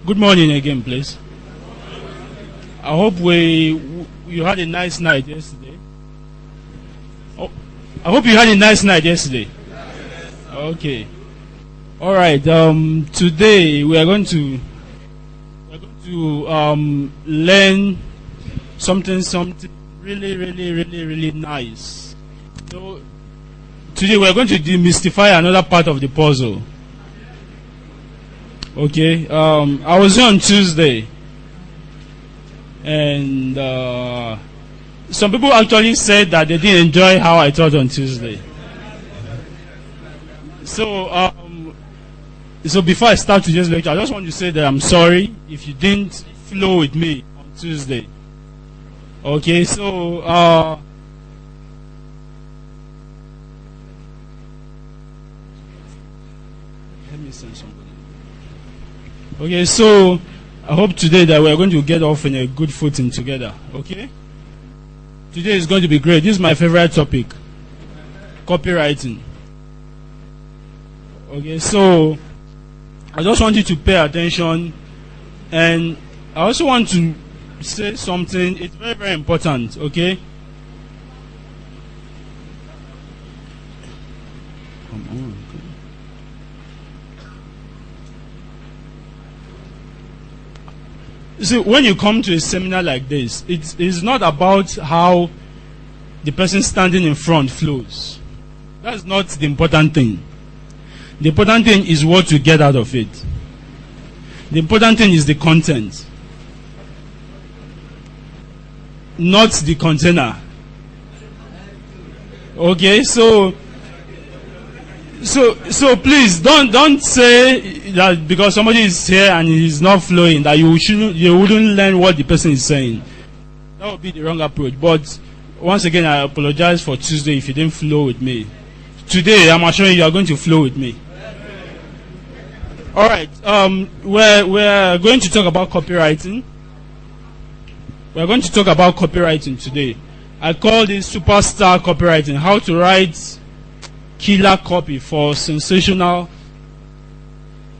Good morning again, please. I hope you had a nice night yesterday. Oh, I hope you had a nice night yesterday. Okay. All right. Today we are going to learn something really nice. So today we are going to demystify another part of the puzzle. Okay. I was here on Tuesday, and some people actually said that they didn't enjoy how I taught on Tuesday. So before I start today's lecture, I just want to say that I'm sorry if you didn't flow with me on Tuesday. Okay, so let me send somebody. Okay, so I hope today that we are going to get off in a good footing together. Okay, today is going to be great. This is my favorite topic, copywriting. Okay, so I just want you to pay attention, and I also want to say something. It's very important. Okay. Come on. See, when you come to a seminar like this, it's not about how the person standing in front flows. That's not the important thing. The important thing is what you get out of it. The important thing is the content, not the container. Okay, so please don't say that because somebody is here and he's not flowing that you wouldn't learn what the person is saying. That would be the wrong approach. But once again, I apologize for Tuesday if you didn't flow with me. Today, I'm assuring you are going to flow with me. All right. We're going to talk about copywriting. We're going to talk about copywriting today. I call this superstar copywriting. How to write killer copy for sensational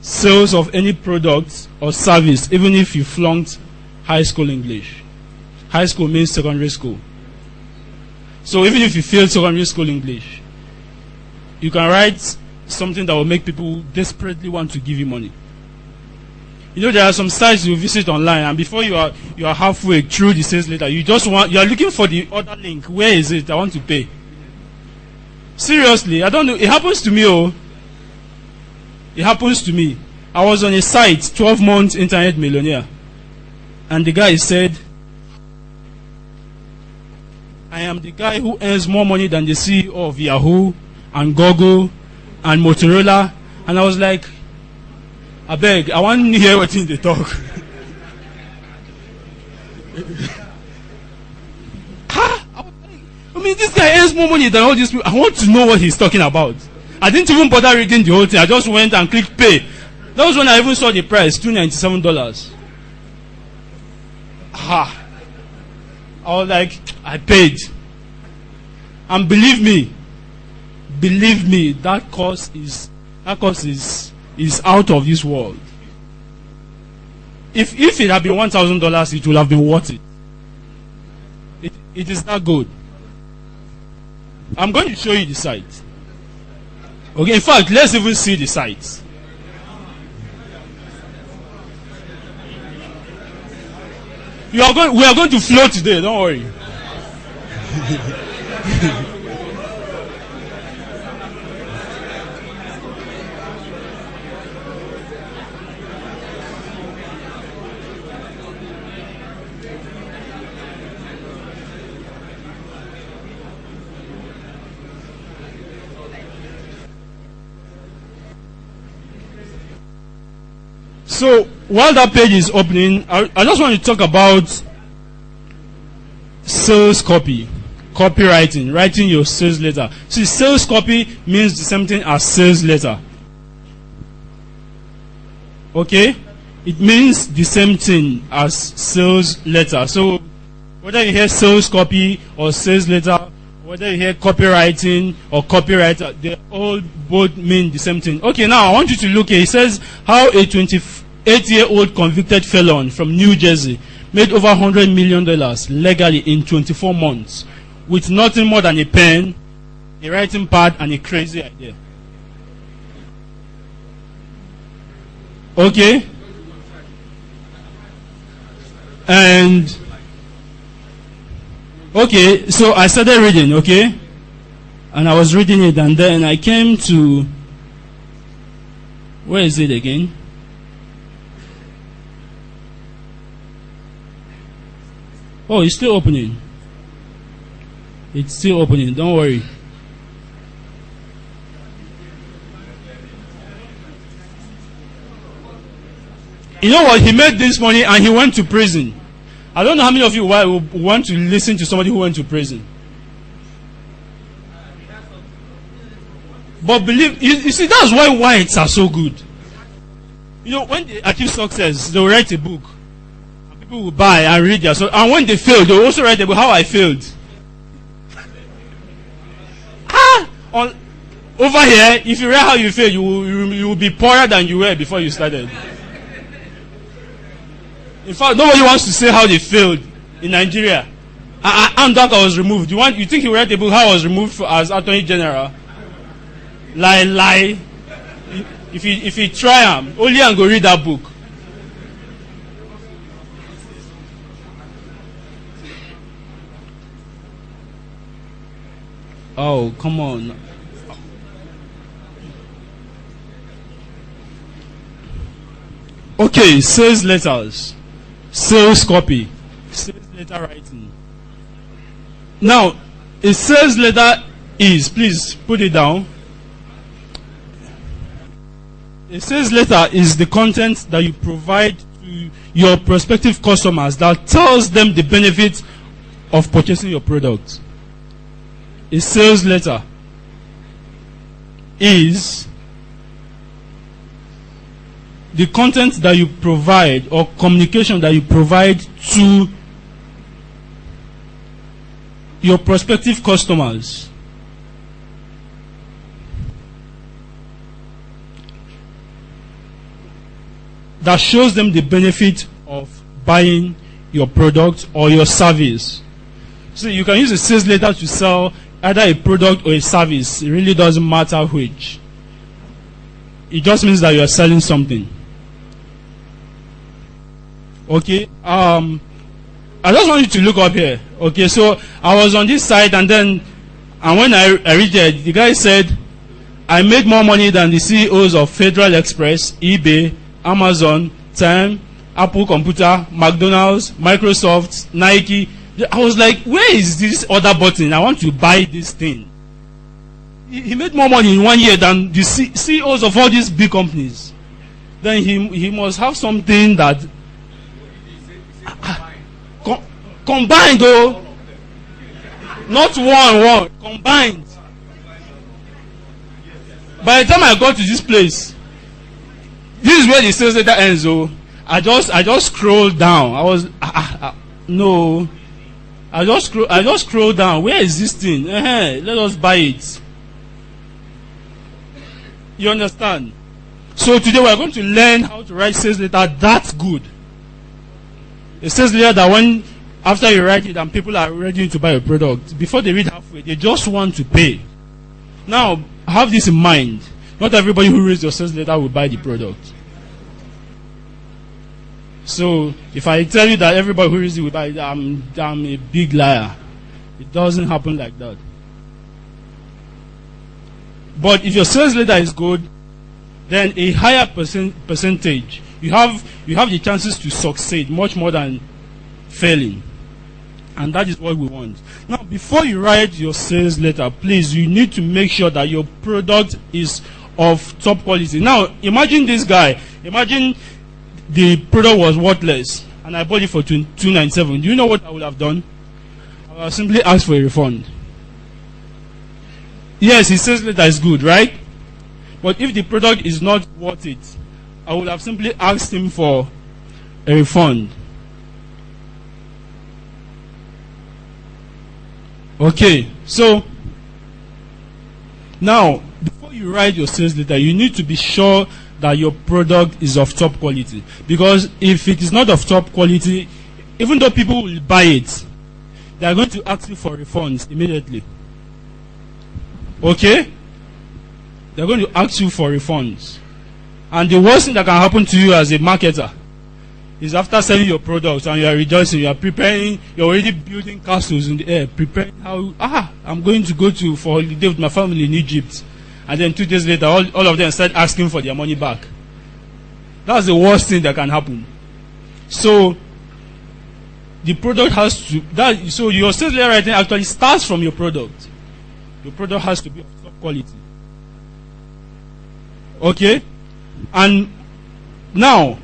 sales of any product or service, even if you flunked high school English. High school means secondary school. So even if you failed secondary school English, you can write something that will make people desperately want to give you money. You know, there are some sites you visit online, and before you are halfway through the sales letter, you are looking for the other link. Where is it? I want to pay. Seriously, I don't know. It happens to me. It happens to me. I was on a site, 12 months internet millionaire, and the guy said, I am the guy who earns more money than the CEO of Yahoo and Google and Motorola. And I was like, I beg, I want to hear what they talk. I mean, this guy earns more money than all these people. I want to know what he's talking about. I didn't even bother reading the whole thing. I just went and clicked pay. That was when I even saw the price, $297. I was like, I paid. And believe me, that course is out of this world. If it had been $1,000, it would have been worth it. It is that good. I'm going to show you the site. Okay, in fact, let's even see the site. We are going to flow today, don't worry. So while that page is opening, I just want to talk about sales copy, copywriting, writing your sales letter. See, sales copy means the same thing as sales letter. Okay? It means the same thing as sales letter. So whether you hear sales copy or sales letter, whether you hear copywriting or copywriter, they all both mean the same thing. Okay, now I want you to look here. It says how a 8-year-old convicted felon from New Jersey made over $100 million legally in 24 months with nothing more than a pen, a writing pad, and a crazy idea. Okay? And, okay, so I started reading, okay? And I was reading it, and then I came to, where is it again? Oh, it's still opening. It's still opening, don't worry. You know what? He made this money and he went to prison. I don't know how many of you want to listen to somebody who went to prison. But believe, you see, that's why whites are so good. You know, when they achieve success, they'll write a book. And people will buy and read their story. And when they fail, they'll also write about how I failed. Over here, if you read how you failed, you will be poorer than you were before you started. In fact, nobody wants to say how they failed in Nigeria. Andaka was removed. You think he will write a book how I was removed as Attorney General? Lie. If you try him, only and go read that book. Oh, come on. Okay, sales letters, sales copy, sales letter writing. Now, a sales letter is, please put it down. A sales letter is the content that you provide to your prospective customers that tells them the benefits of purchasing your product. A sales letter is the content that you provide or communication that you provide to your prospective customers that shows them the benefit of buying your product or your service. So you can use a sales letter to sell either a product or a service. It really doesn't matter which. It just means that you are selling something. Okay, I just want you to look up here. Okay, so I was on this site and when I reached there, the guy said, I made more money than the CEOs of Federal Express, eBay, Amazon, Time, Apple Computer, McDonald's, Microsoft, Nike. I was like, where is this other button? I want to buy this thing. He made more money in 1 year than the CEOs of all these big companies. Then he must have something that combined, though, not one combined. By the time I got to this place, this is where the sales letter ends. Though I just scrolled down. I was no. I just scrolled down. Where is this thing? Let us buy it. You understand? So today we are going to learn how to write sales letter that's good. A sales letter that when after you write it and people are ready to buy a product, before they read halfway, they just want to pay. Now, have this in mind. Not everybody who reads your sales letter will buy the product. So, if I tell you that everybody who reads it will buy it, I'm a big liar. It doesn't happen like that. But if your sales letter is good, then a higher percentage, you have the chances to succeed much more than failing. And that is what we want. Now, before you write your sales letter, please, you need to make sure that your product is of top quality. Now, imagine this guy. Imagine the product was worthless, and I bought it for $297. Do you know what I would have done? I would have simply asked for a refund. Yes, his sales letter is good, right? But if the product is not worth it, I would have simply asked him for a refund. Okay, so now before you write your sales letter, you need to be sure that your product is of top quality. Because if it is not of top quality, even though people will buy it, they are going to ask you for refunds immediately. Okay? They're going to ask you for refunds. And the worst thing that can happen to you as a marketer is after selling your products and you are rejoicing, you are preparing, you're already building castles in the air, preparing how, I'm going to go for holiday with my family in Egypt. And then 2 days later, all of them start asking for their money back. That's the worst thing that can happen. So, the product has to, so your sales letter writing actually starts from your product. Your product has to be of top quality. Okay? And now,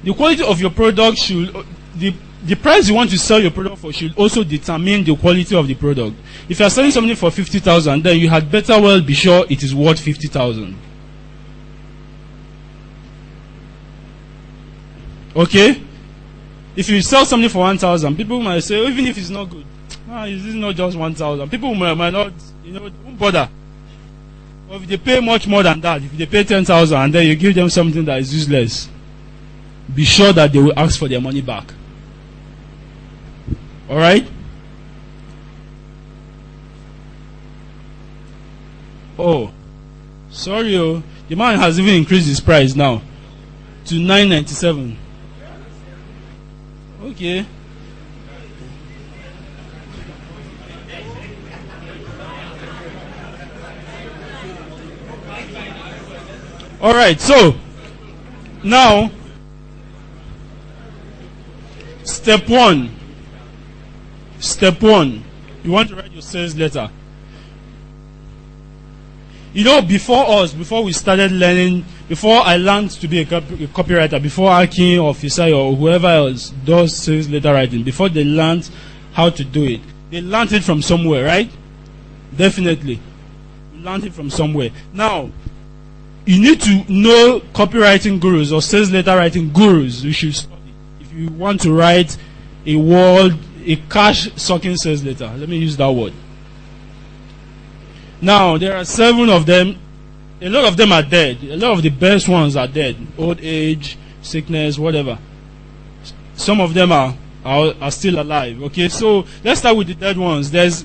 the quality of your product should, the price you want to sell your product for should also determine the quality of the product. If you are selling something for 50,000, then you had better well be sure it is worth 50,000. Okay? If you sell something for 1,000, people might say, even if it's not good, this is not just 1,000. People might not, don't bother. Or if they pay much more than that, if they pay 10,000 and then you give them something that is useless, be sure that they will ask for their money back. Alright? Oh, sorry, the man has even increased his price now to $9.97. Okay. Alright, so now step one, you want to write your sales letter. Before we started learning, before I learned to be a copywriter, before Akin or Fisai or whoever else does sales letter writing, before they learned how to do it, they learned it from somewhere, right? Definitely. You learned it from somewhere. Now, you need to know copywriting gurus or sales letter writing gurus you should study if you want to write a cash-sucking sales letter. Let me use that word. Now, there are 7 of them. A lot of them are dead. A lot of the best ones are dead. Old age, sickness, whatever. Some of them are still alive. Okay, so let's start with the dead ones. There's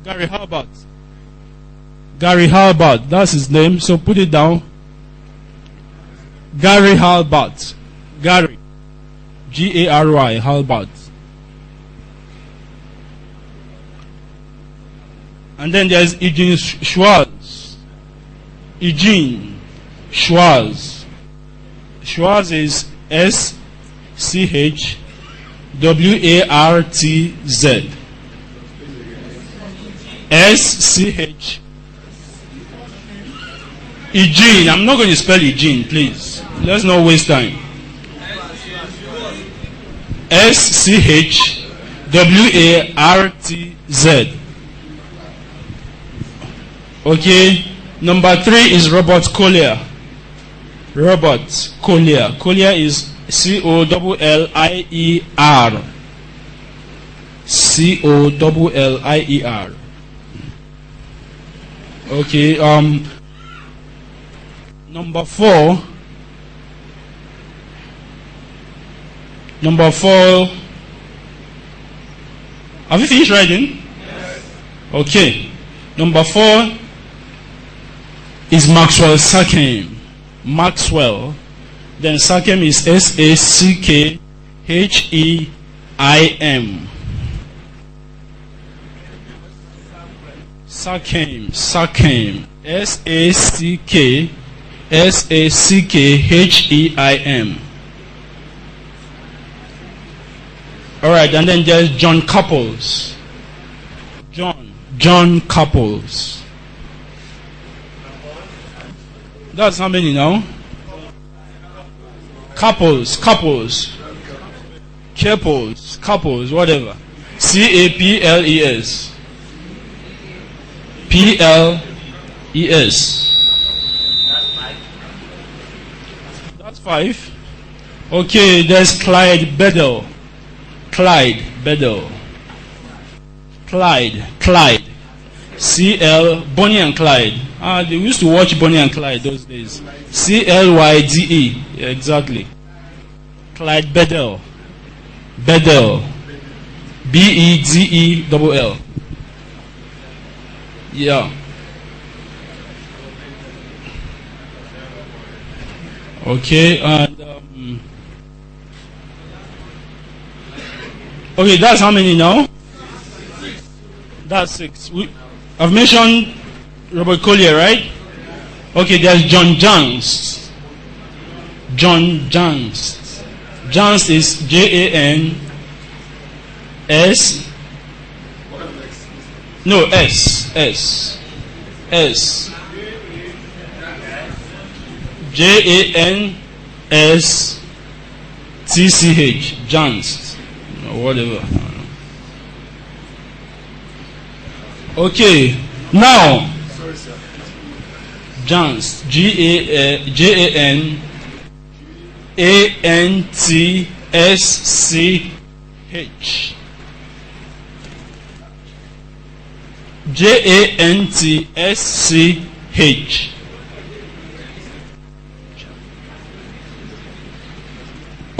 Gary Halbert. Gary Halbert, that's his name. So put it down. Gary Halbert. Gary. Gary Halbert. And then there's Eugene Schwartz. Eugene Schwartz. Schwartz is SCHWARTZ. SCH. Eugene. I'm not going to spell Eugene, please. Let's not waste time. SCHWARTZ. Okay. Number 3 is Robert Collier. Robert Collier. Collier is COLLIER. COLLIER. Okay. Number 4. Have you finished writing? Yes. Okay. Number 4 is Maxwell Sakem. Maxwell. Then Sakem is SACKHEIM. Sakem. SACKHEIM. Alright, and then there's John Couples. John Couples. That's how many now? Couples, whatever. CAPLES. PLES. That's 5. Okay, there's Clyde Bedell. CL, Bonnie and Clyde. They used to watch Bonnie and Clyde those days. CLYDE, yeah, exactly. Clyde Bedell. Bedell. BEDELL. Yeah. Okay, and okay, that's how many now? That's 6. I've mentioned Robert Collier, right? Okay, there's John Janst. John Janst. Janst is JANS. No, S. JANSTCH. Janst. Or whatever. Okay, now Janst, JANTSCH. JANTSCH.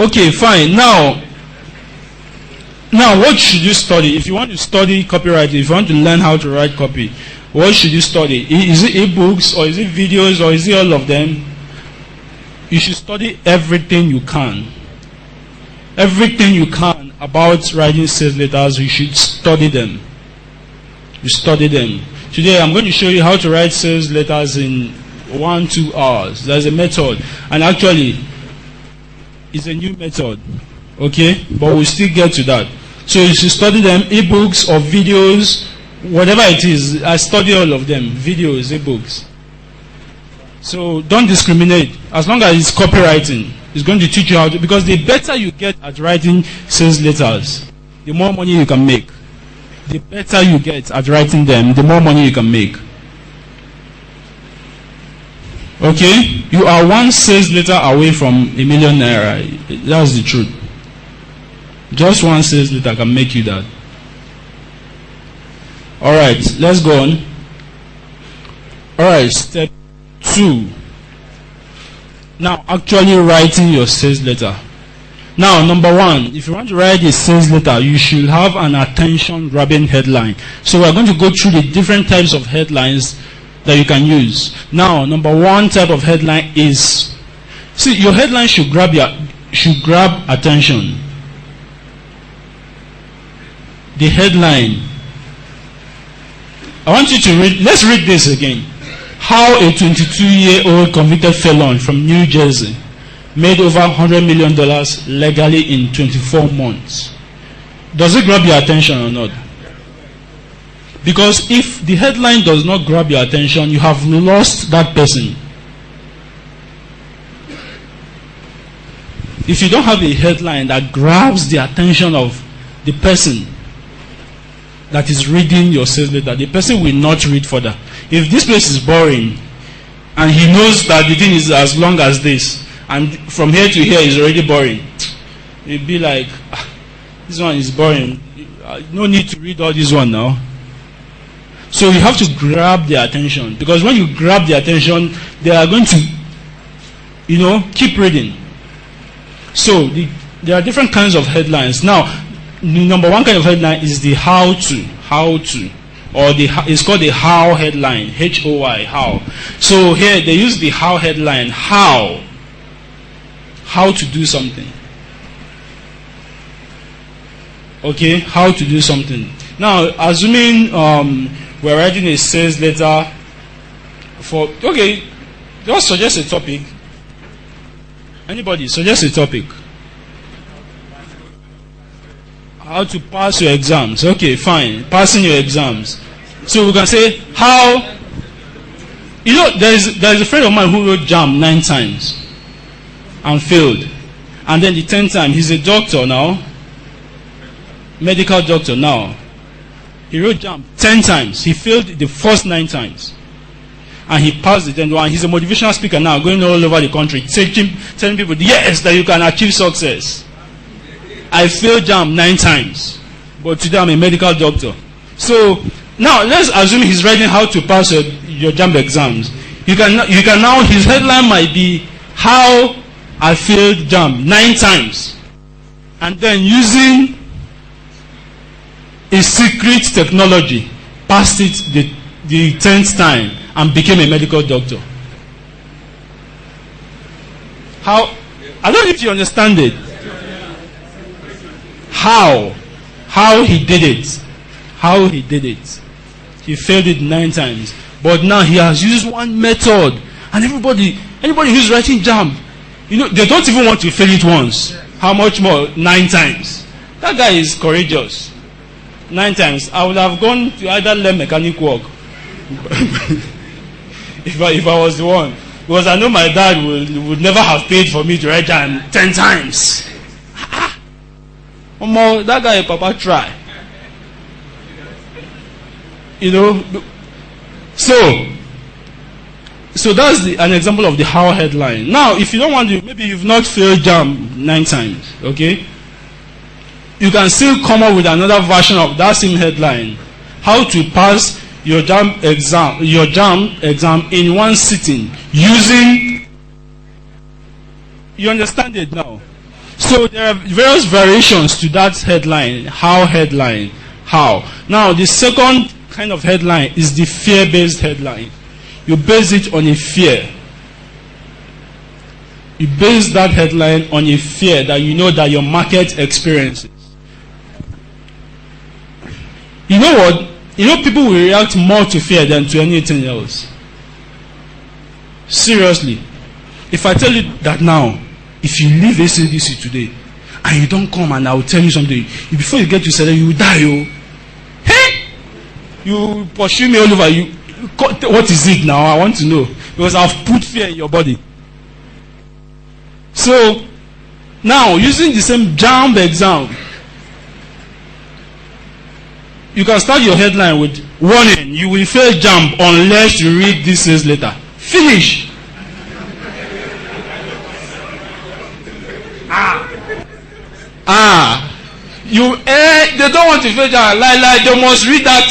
Okay, fine. Now, what should you study? If you want to study copywriting, if you want to learn how to write copy, what should you study? Is it e-books, or is it videos, or is it all of them? You should study everything you can. Everything you can about writing sales letters, you should study them. You study them. Today, I'm going to show you how to write sales letters in 1-2 hours. There's a method, and actually, it's a new method. Okay, but we'll still get to that. So you should study them, e-books or videos, whatever it is. I study all of them, videos, e-books. So don't discriminate. As long as it's copywriting, it's going to teach you how to, because the better you get at writing sales letters, the more money you can make. The better you get at writing them, the more money you can make. Okay, you are one sales letter away from ₦1 million. That's the truth. Just one sales letter can make you that. Alright, let's go on. Alright, step 2. Now, actually writing your sales letter. Now, number 1, if you want to write a sales letter, you should have an attention-grabbing headline. So we're going to go through the different types of headlines that you can use. Now, number 1 type of headline is, see, your headline should grab attention. The headline. I want you to read, let's read this again. How a 22-year-old convicted felon from New Jersey made over $100 million legally in 24 months. Does it grab your attention or not? Because if the headline does not grab your attention, you have lost that person. If you don't have a headline that grabs the attention of the person that is reading your sales letter, the person will not read further. If this place is boring, and he knows that the thing is as long as this, and from here to here is already boring, he'll be like, this one is boring. No need to read all this one now. So you have to grab their attention, because when you grab their attention, they are going to, keep reading. So there are different kinds of headlines. Now, the number 1 kind of headline is the how to, or it's called the how headline, HOY, how. So here they use the how headline, how to do something. Okay, how to do something. Now, assuming we're writing a sales letter for, okay, just suggest a topic. Anybody, suggest a topic. How to pass your exams. Okay, fine. Passing your exams. So we can say how. There is a friend of mine who wrote JAM 9 times and failed. And then the 10th time, he's a doctor now. Medical doctor now. He wrote JAM 10 times. He failed the first 9 times. And he passed the 10th one. He's a motivational speaker now, going all over the country, telling people, yes, that you can achieve success. I failed JAM 9 times, but today I'm a medical doctor. So Now let's assume he's writing how to pass your JAMB exams. You can now, his headline might be how I failed JAMB 9 times, and then using a secret technology passed it the 10th time and became a medical doctor. How? I don't know if you understand it. How he did it. How he did it. He failed it 9 times. But now he has used one method. And anybody who's writing JAMB, they don't even want to fail it once. How much more? 9 times. That guy is courageous. 9 times. I would have gone to either learn mechanic work. if I was the one. Because I know my dad would never have paid for me to write JAMB 10 times. That guy, Papa, try. So that's an example of the how headline. Now, if you don't want to, maybe you've not failed JAMB 9 times, okay? You can still come up with another version of that same headline. How to pass your JAMB exam in one sitting using. You understand it now? So there are various variations to that headline. How. Now, the second kind of headline is the fear-based headline. You base it on a fear. You base that headline on a fear that you know that your market experiences. You know what? People will react more to fear than to anything else. Seriously. If I tell you that now, if you leave ACDC today and you don't come and I will tell you something, before you get to Sele, you will die. Hey! You pursue me all over. What is it now? I want to know. Because I've put fear in your body. So, now, using the same JAMB exam, you can start your headline with, warning, you will fail JAMB unless you read this sales letter. Finish. They don't want to fail JAMB. Like, they must read that,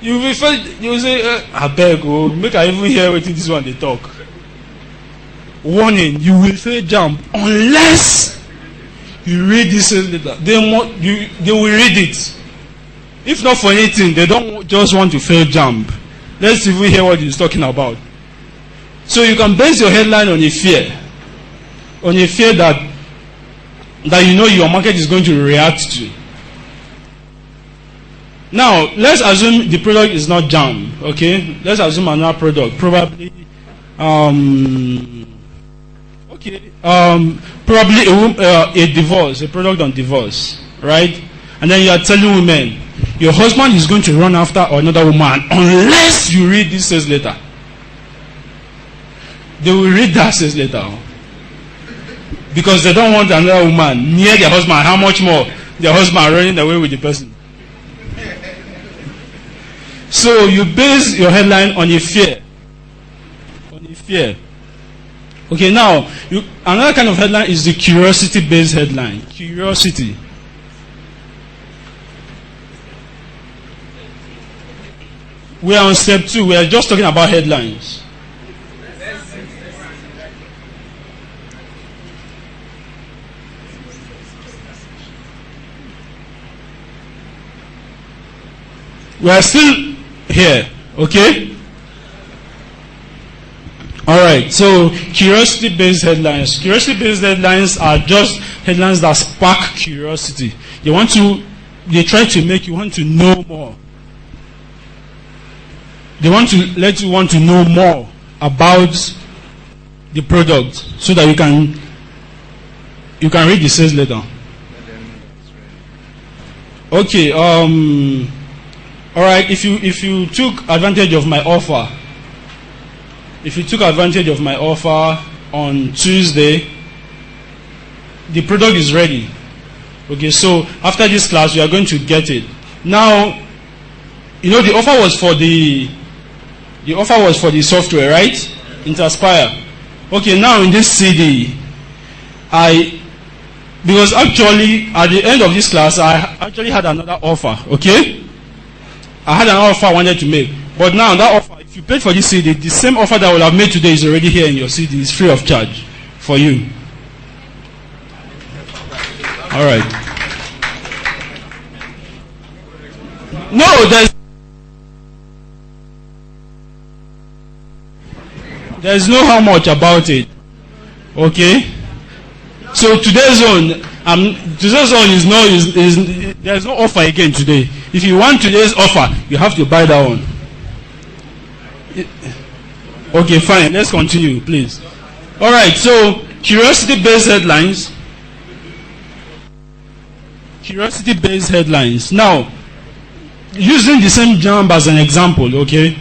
You will fail, you say, I beg, make I even hear what this one they talk. Warning, you will fail JAMB unless you read this sales letter. They will read it. If not for anything, they don't just want to fail JAMB. Let's even hear what he's talking about. So you can base your headline on a fear. On a fear that your market is going to react to. Now, let's assume the product is not JAMB, okay? Let's assume another product, probably a divorce, a product on divorce, right? And then you are telling women, your husband is going to run after another woman unless you read this sales letter. They will read that sales letter. Because they don't want another woman near their husband. How much more their husband running away with the person? So you base your headline on a fear. On a fear. Okay, now, another kind of headline is the curiosity-based headline. Curiosity. We are on step 2. We are just talking about headlines. We are still here, okay? Alright, so curiosity-based headlines. Curiosity-based headlines are just headlines that spark curiosity. They try to make you want to know more. They want to let you want to know more about the product so that you can read the sales letter. Okay, alright, if you took advantage of my offer, on Tuesday, the product is ready. Okay, so after this class, you are going to get it. Now, the offer was for the software, right? Interspire. Okay, now in this CD, because actually at the end of this class, I actually had another offer. Okay, I had an offer I wanted to make. But now that offer, if you paid for this CD, the same offer that I would have made today is already here in your CD. It's free of charge for you. All right. No, there's no how much about it. Okay. So today's own is there's no offer again today. If you want today's offer, you have to buy that one. Okay, fine. Let's continue, please. All right. So curiosity-based headlines. Curiosity-based headlines. Now, using the same JAMB as an example, okay?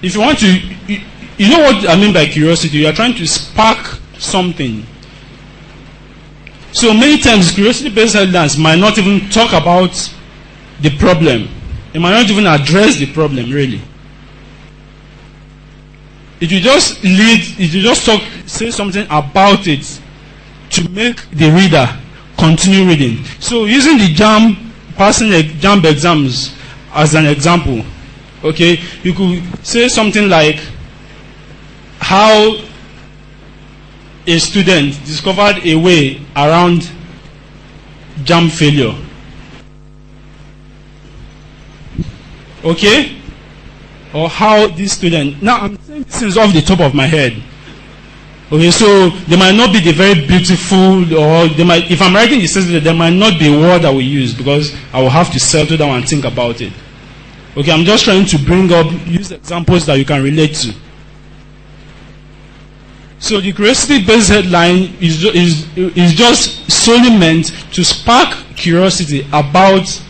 If you want to, you know what I mean by curiosity? You are trying to spark something. So many times, curiosity-based headlines might not even talk about the problem. It might not even address the problem, really. It will just say something about it to make the reader continue reading. So using the JAMB, passing the JAMB exams as an example, okay, you could say something like how a student discovered a way around JAMB failure. Okay? Or how this student, now I'm saying this is off the top of my head. Okay, so they might not be the very beautiful, or they might, if I'm writing this, there might not be a word I will use because I will have to settle down and think about it. Okay, I'm just trying to use examples that you can relate to. So the curiosity-based headline is just solely meant to spark curiosity about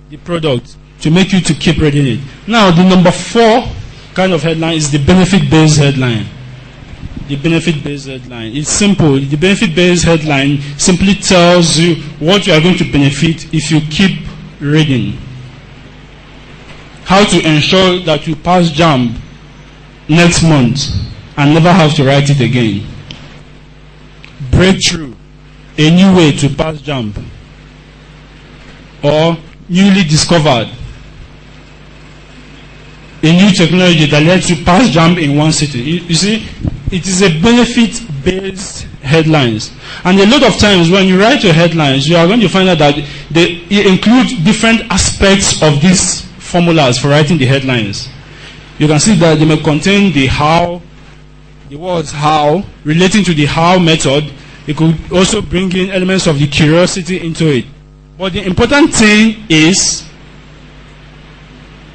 the product, to make you to keep reading it. Now, the number 4 kind of headline is the benefit-based headline. The benefit-based headline. It's simple. The benefit-based headline simply tells you what you are going to benefit if you keep reading. How to ensure that you pass JAMB next month and never have to write it again. Breakthrough. A new way to pass JAMB. Or newly discovered. A new technology that lets you pass JAMB in one sitting. You see, it is a benefit-based headlines. And a lot of times when you write your headlines, you are going to find out that they include different aspects of these formulas for writing the headlines. You can see that they may contain the how, the words how, relating to the how method. It could also bring in elements of the curiosity into it. But the important thing is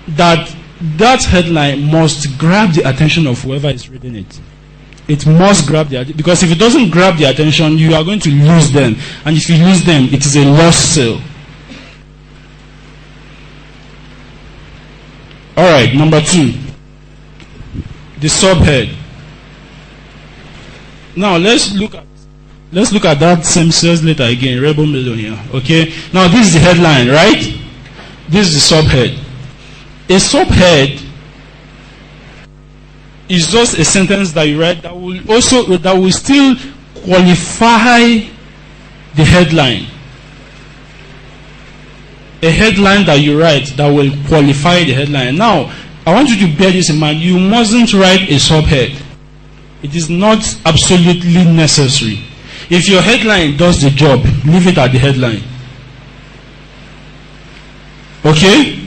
that headline must grab the attention of whoever is reading it. It must grab because if it doesn't grab the attention, you are going to lose them. And if you lose them, it is a lost sale. Alright, number 2. The subhead. Now let's look at that same sales letter again, Rebel Millionaire. Okay? Now this is the headline, right? This is the subhead. A subhead is just a sentence that you write that will still qualify the headline. A headline that you write that will qualify the headline. Now, I want you to bear this in mind. You mustn't write a subhead. It is not absolutely necessary. If your headline does the job, leave it at the headline. Okay?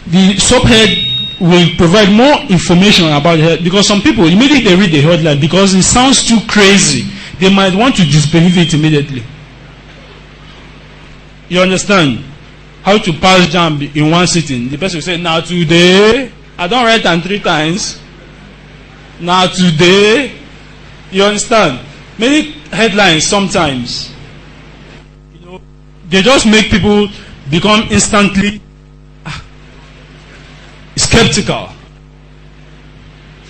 The subhead will provide more information about it, because some people immediately they read the headline because it sounds too crazy. They might want to disbelieve it immediately. You understand? How to pass JAMB in one sitting. The person will say, now today, I don't write them 3 times. Now today, you understand? Many headlines sometimes, they just make people become instantly skeptical.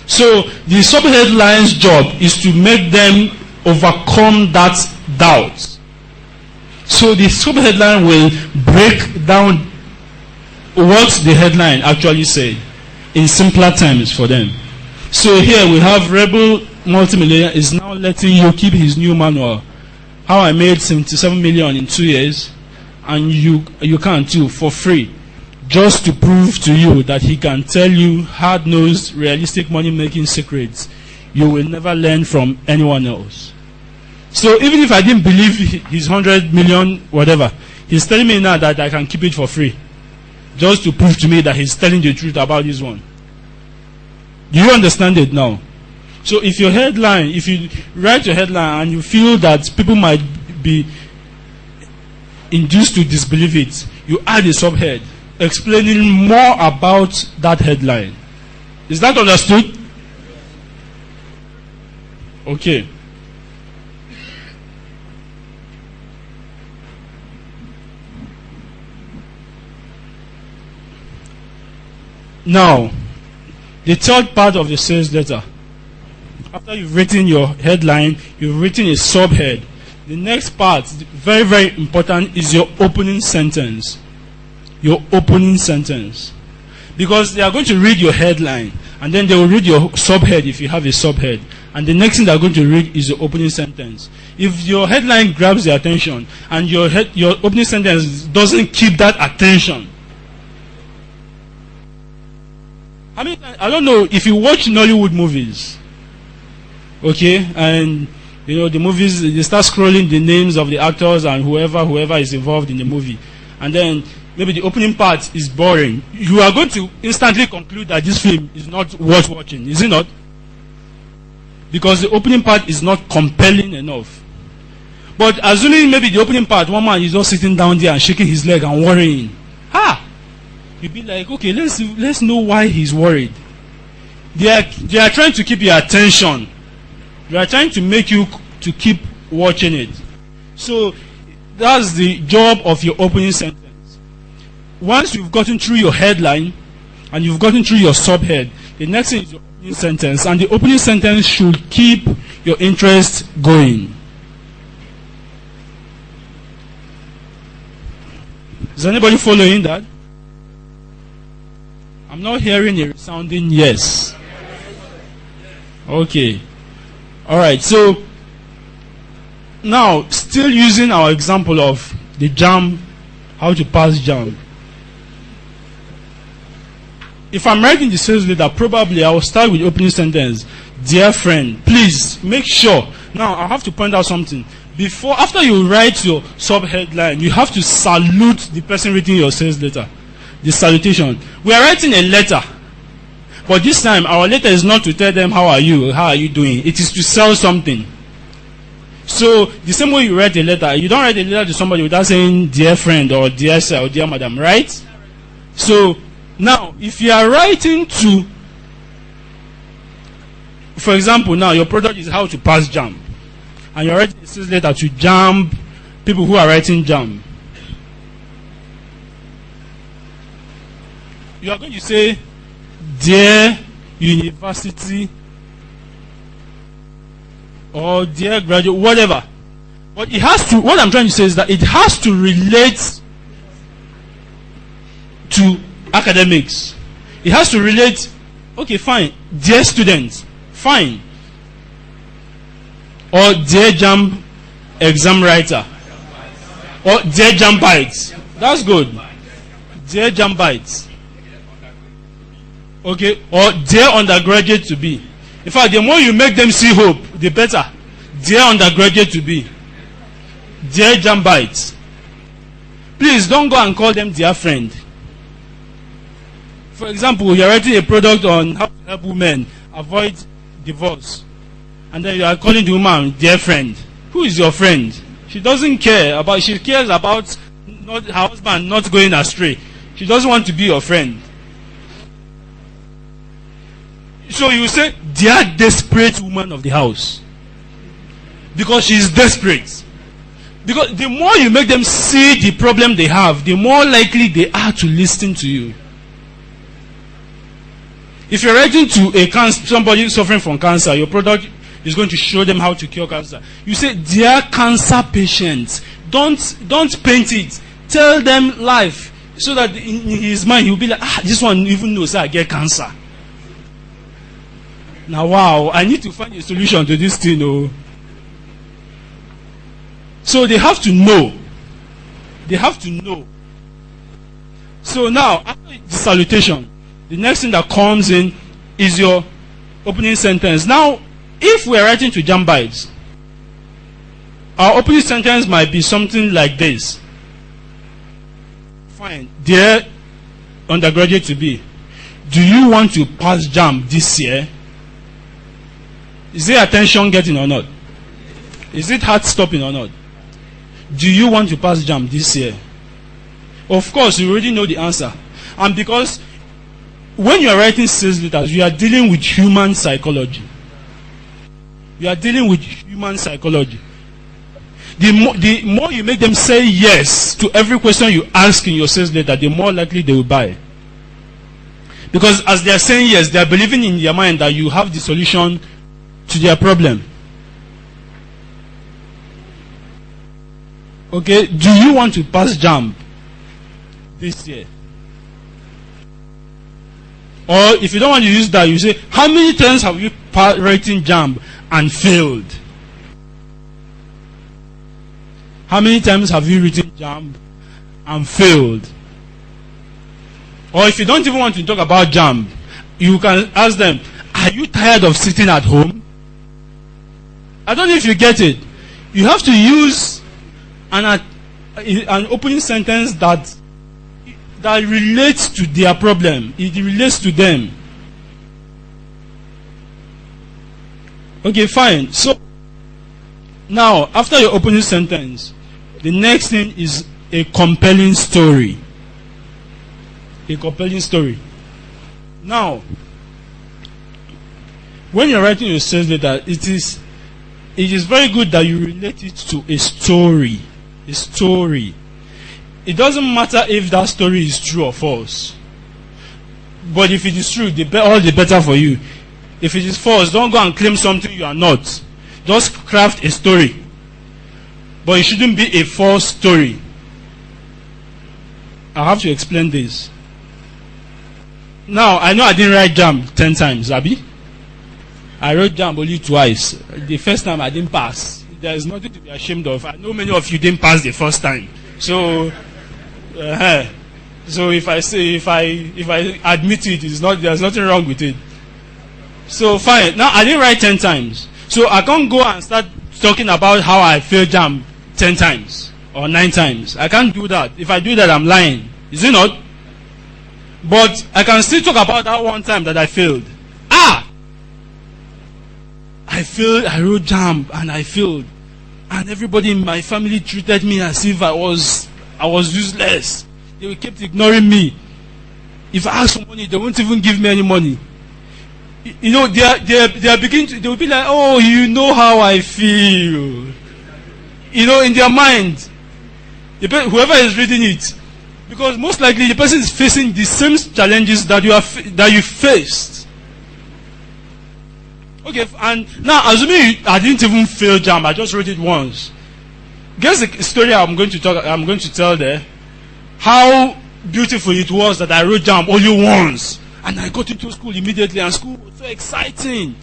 So the subheadline's job is to make them overcome that doubt. So the subheadline will break down what the headline actually said in simpler terms for them. So here we have Rebel Multimillionaire is now letting you keep his new manual. How I made 77 million in 2 years, and you can too for free. just to prove to you that he can tell you hard-nosed, realistic money-making secrets you will never learn from anyone else. So even if I didn't believe his 100 million, whatever, he's telling me now that I can keep it for free, just to prove to me that he's telling the truth about this one. Do you understand it now? So if you write your headline and you feel that people might be induced to disbelieve it, you add a subhead explaining more about that headline. Is that understood? Okay. Now, the third part of the sales letter. After you've written your headline, you've written a subhead. The next part, very, very important, is your opening sentence. Your opening sentence. Because they are going to read your headline, and then they will read your subhead if you have a subhead. And the next thing they are going to read is your opening sentence. If your headline grabs their attention, and your opening sentence doesn't keep that attention, I don't know if you watch Nollywood movies, okay, and you know the movies, they start scrolling the names of the actors and whoever is involved in the movie, and then maybe the opening part is boring. You are going to instantly conclude that this film is not worth watching, is it not? Because the opening part is not compelling enough. But assuming maybe the opening part, one man is just sitting down there and shaking his leg and worrying. You'll be like, okay, let's know why he's worried. They are trying to keep your attention. They are trying to make you to keep watching it. So that's the job of your opening sentence. Once you've gotten through your headline and you've gotten through your subhead, the next thing is your opening sentence, and the opening sentence should keep your interest going. Is anybody following that? I'm not hearing a resounding yes. Okay. Alright, so now, still using our example of the JAMB, how to pass JAMB. If I'm writing the sales letter, probably I will start with the opening sentence. Dear friend, please make sure. Now, I have to point out something. After you write your sub-headline, you have to salute the person reading your sales letter. The salutation. We are writing a letter, but this time our letter is not to tell them how are you doing. It is to sell something. So the same way you write a letter, you don't write a letter to somebody without saying dear friend or dear sir or dear madam, right? So now if you are writing to, for example, now your product is how to pass JAMB, and you're writing a sales letter to JAMB, people who are writing JAMB. You are going to say, dear university, or dear graduate, whatever. But it has to, what I'm trying to say is that it has to relate to academics. It has to relate, okay, fine, dear students, fine. Or dear JAMB exam writer. Or dear JAMBites. That's good. Dear JAMBites. Okay, or dear undergraduate to be. In fact, the more you make them see hope, the better. Dear undergraduate to be. Dear JAMBites. Please don't go and call them dear friend. For example, you're writing a product on how to help women avoid divorce, and then you are calling the woman dear friend. Who is your friend? She doesn't care about, she cares about not her husband not going astray. She doesn't want to be your friend. So you say, dear desperate woman of the house. Because she is desperate. Because the more you make them see the problem they have, the more likely they are to listen to you. If you're writing to somebody suffering from cancer, your product is going to show them how to cure cancer. You say, dear cancer patients. Don't paint it. Tell them life. So that in his mind, he'll be like, this one even knows I get cancer. Now, wow, I need to find a solution to this thing. Oh. So they have to know. They have to know. So now, after the salutation, the next thing that comes in is your opening sentence. Now, if we're writing to Jambites, our opening sentence might be something like this. Fine. Dear undergraduate to be, do you want to pass JAMB this year? Is there attention getting or not? Is it heart stopping or not? Do you want to pass JAMB this year? Of course, you already know the answer. And because when you are writing sales letters, you are dealing with human psychology. You are dealing with human psychology. The more you make them say yes to every question you ask in your sales letter, the more likely they will buy. Because as they are saying yes, they are believing in their mind that you have the solution to their problem. Okay, do you want to pass JAMB this year? Or if you don't want to use that, you say, how many times have you written JAMB and failed? How many times have you written JAMB and failed? Or if you don't even want to talk about JAMB, you can ask them, are you tired of sitting at home? I don't know if you get it. You have to use an opening sentence that relates to their problem. It relates to them. Okay, fine. So, now, after your opening sentence, the next thing is a compelling story. A compelling story. Now, when you're writing your sales letter, it is very good that you relate it to a story. A story. It doesn't matter if that story is true or false. But if it is true, all the better for you. If it is false, don't go and claim something you are not. Just craft a story. But it shouldn't be a false story. I have to explain this. Now, I know I didn't write JAMB 10 times, Abi. I wrote JAMB only twice. The first time I didn't pass. There is nothing to be ashamed of. I know many of you didn't pass the first time. So if I admit it, there's nothing wrong with it. So fine. Now I didn't write 10 times. So I can't go and start talking about how I failed JAMB 10 times or 9 times. I can't do that. If I do that, I'm lying. Is it not? But I can still talk about that one time that I failed. I failed, I wrote JAMB and I failed. And everybody in my family treated me as if I was useless. They kept ignoring me. If I ask for money, they won't even give me any money. You know, they will be like, oh, you know how I feel. You know, in their mind, whoever is reading it, because most likely the person is facing the same challenges that you faced. Okay, and now assuming I didn't even fail JAMB, I just wrote it once. Guess the story I'm going to tell there. How beautiful it was that I wrote JAMB only once, and I got into school immediately, and school was so exciting.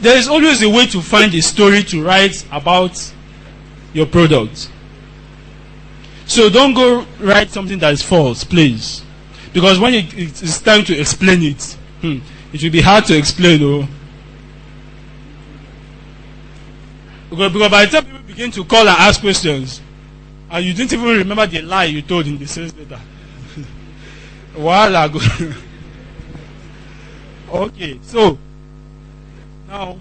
There is always a way to find a story to write about your product. So don't go write something that is false, please, because when it's time to explain it, it will be hard to explain. Oh. Because by the time people begin to call and ask questions, and you didn't even remember the lie you told in the sales letter. While ago. Okay, so now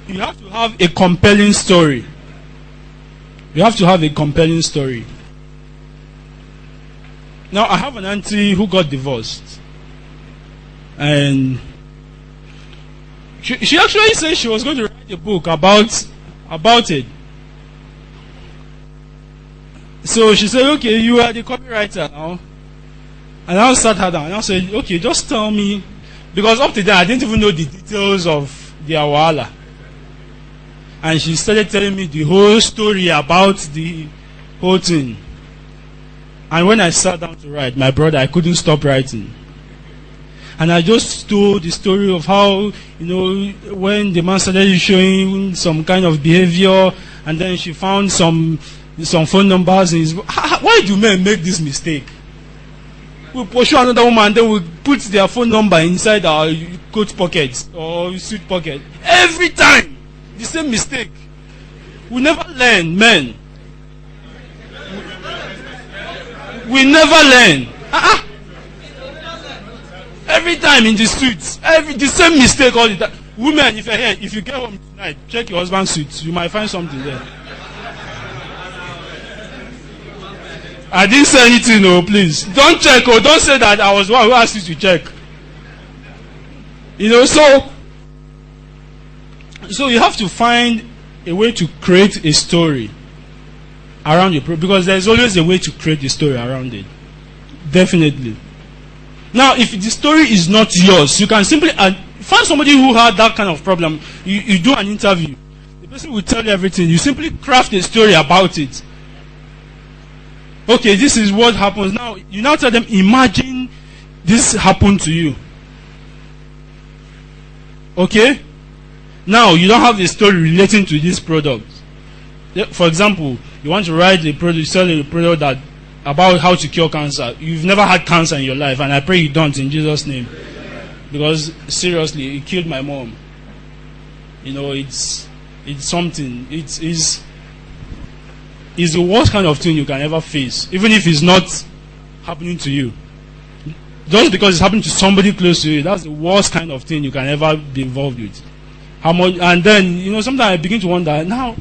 you have to have a compelling story. You have to have a compelling story. Now I have an auntie who got divorced. And she actually said she was going to write a book about it. So she said, okay, you are the copywriter now. And I sat her down and I said, okay, just tell me, because up to then I didn't even know the details of the Awala. And she started telling me the whole story about the whole thing. And when I sat down to write, my brother, I couldn't stop writing. And I just told the story of how, when the man started showing some kind of behavior, and then she found some phone numbers in his. Why do men make this mistake? We pursue another woman, then we put their phone number inside our coat pockets or suit pocket. Every time, the same mistake. We never learn, men. We never learn. Every time in the streets, the same mistake all the time. Women, if you're here, if you get home tonight, check your husband's suit. You might find something there. I didn't say anything, no, please. Don't check, or don't say that I was the one who asked you to check. So you have to find a way to create a story around your problem, because there's always a way to create a story around it. Definitely. Now, if the story is not yours, you can simply find somebody who had that kind of problem. You do an interview. The person will tell you everything. You simply craft a story about it. Okay, this is what happens. Now, you now tell them, imagine this happened to you. Okay? Now, you don't have a story relating to this product. For example, you want to write a product, sell a product that about how to cure cancer. You've never had cancer in your life, and I pray you don't, in Jesus' name. Because seriously, it killed my mom. It's something. It's the worst kind of thing you can ever face, even if it's not happening to you. Just because it's happening to somebody close to you, that's the worst kind of thing you can ever be involved with. How much? And then, sometimes I begin to wonder, now,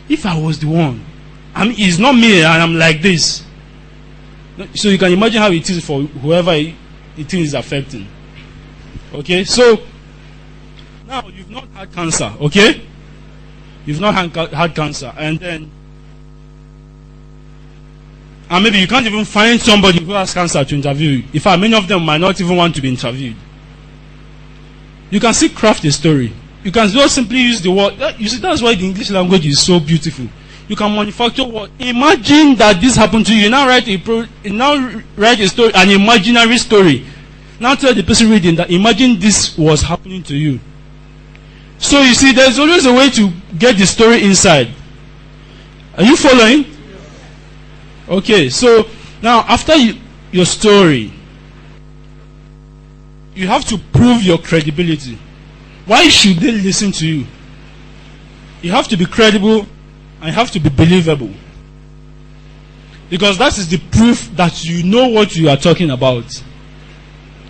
if I was the one, it's not me, and I'm like this. So you can imagine how it is for whoever it is affecting. Okay, so now you've not had cancer, okay? You've not had cancer, and maybe you can't even find somebody who has cancer to interview you. In fact, many of them might not even want to be interviewed. You can still craft a story. You can just simply use the word. You see, that's why the English language is so beautiful. You can manufacture what? Imagine that this happened to you. You now write a story, an imaginary story. Now tell the person reading that imagine this was happening to you. So you see, there's always a way to get the story inside. Are you following? Okay, so now after your story, you have to prove your credibility. Why should they listen to you? You have to be credible and you have to be believable. Because that is the proof that you know what you are talking about.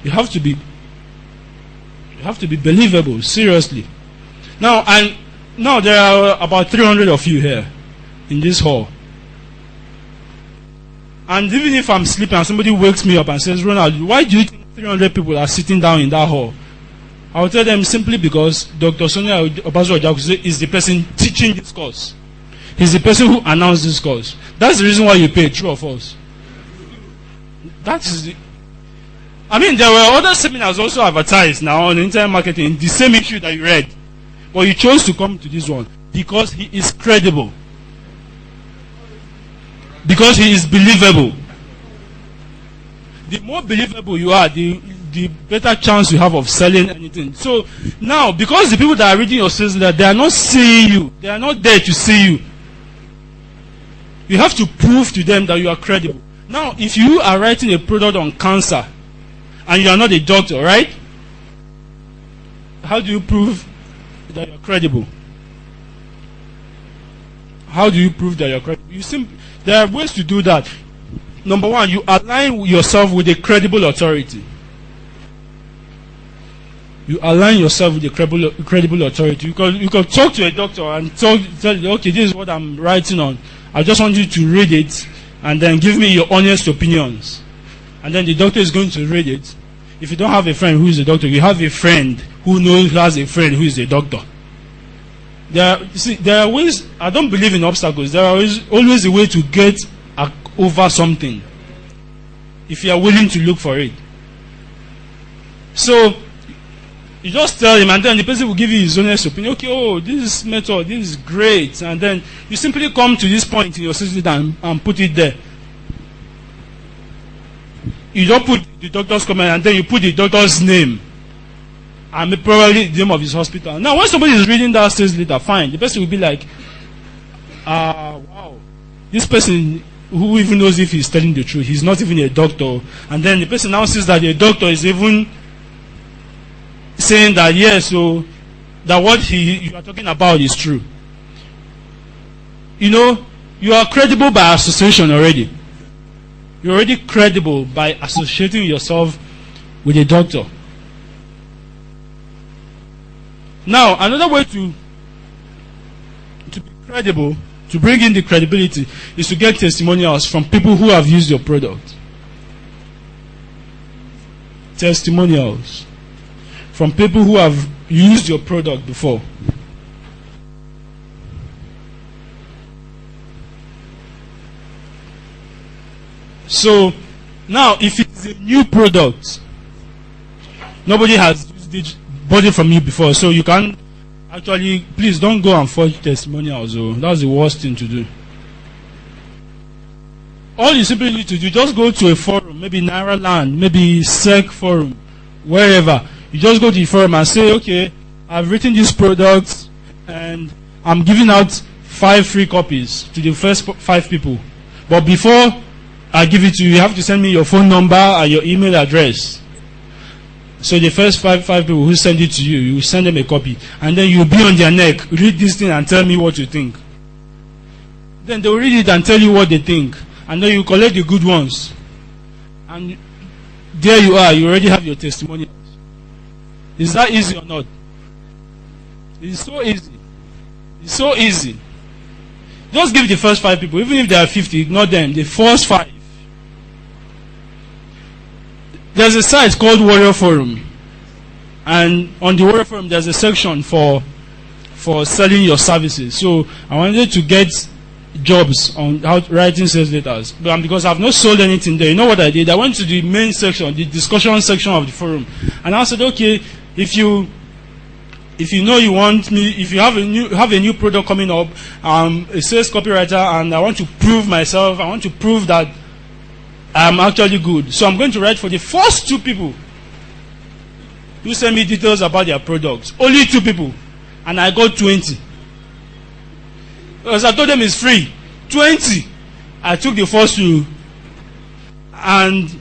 You have to be believable, seriously. Now there are about 300 of you here in this hall. And even if I'm sleeping and somebody wakes me up and says, Ronald, why do you think 300 people are sitting down in that hall? I will tell them simply because Dr. Sonia Obaso Ojaku is the person teaching this course. He's the person who announced this course. That's the reason why you pay, true or false. That is the... there were other seminars also advertised now on internet marketing, the same issue that you read. But you chose to come to this one because he is credible. Because he is believable. The more believable you are, the better chance you have of selling anything. So now, because the people that are reading your sales letter, they are not seeing you. They are not there to see you. You have to prove to them that you are credible. Now, if you are writing a product on cancer and you are not a doctor, right? How do you prove that you are credible? How do you prove that you are credible? There are ways to do that. Number one, you align yourself with a credible authority. You align yourself with a credible authority. You can talk to a doctor and tell you, okay, this is what I'm writing on. I just want you to read it and then give me your honest opinions. And then the doctor is going to read it. If you don't have a friend who is a doctor, you have a friend who has a friend who is a doctor. There are ways. I don't believe in obstacles. There is always a way to get over something if you are willing to look for it. So you just tell him, and then the person will give you his honest opinion. Okay, this method, this is great, and then you simply come to this point in your system and put it there. You don't put the doctor's comment, and then you put the doctor's name and probably the name of his hospital. Now, when somebody is reading that sales letter, fine, the person will be like, wow, this person who even knows if he's telling the truth. He's not even a doctor. And then the person now sees that the doctor is even saying that yes, so that what you are talking about is true. You know, you are credible by association already. You're already credible by associating yourself with a doctor. Now, another way to be credible, to bring in the credibility, is to get testimonials from people who have used your product. Testimonials from people who have used your product before. So, now, if it's a new product, nobody has used it, bought it from you before, so you can actually, please don't go and forge testimonials. That's the worst thing to do. All you simply need to do, just go to a forum, maybe Nairaland, maybe SEC forum, wherever. You just go to the forum and say, okay, I've written this product and I'm giving out 5 free copies to the first 5 people. But before I give it to you, you have to send me your phone number and your email address. So the first five people who send it to you, you send them a copy. And then you'll be on their neck, read this thing and tell me what you think. Then they'll read it and tell you what they think. And then you collect the good ones. And there you are, you already have your testimonials. Is that easy or not? It's so easy. It's so easy. Just give the first 5 people, even if there are 50, ignore them. The first 5. There's a site called Warrior Forum. And on the Warrior Forum, there's a section for selling your services. So I wanted to get jobs on how writing sales letters. But because I've not sold anything there, you know what I did? I went to the main section, the discussion section of the forum. And I said, okay, if you know you want me, if you have a new product coming up, a sales copywriter, and I want to prove myself, I want to prove that I'm actually good. So I'm going to write for the first 2 people who send me details about their products. Only 2 people. And I got 20. Because I told them it's free. 20. I took the first 2. And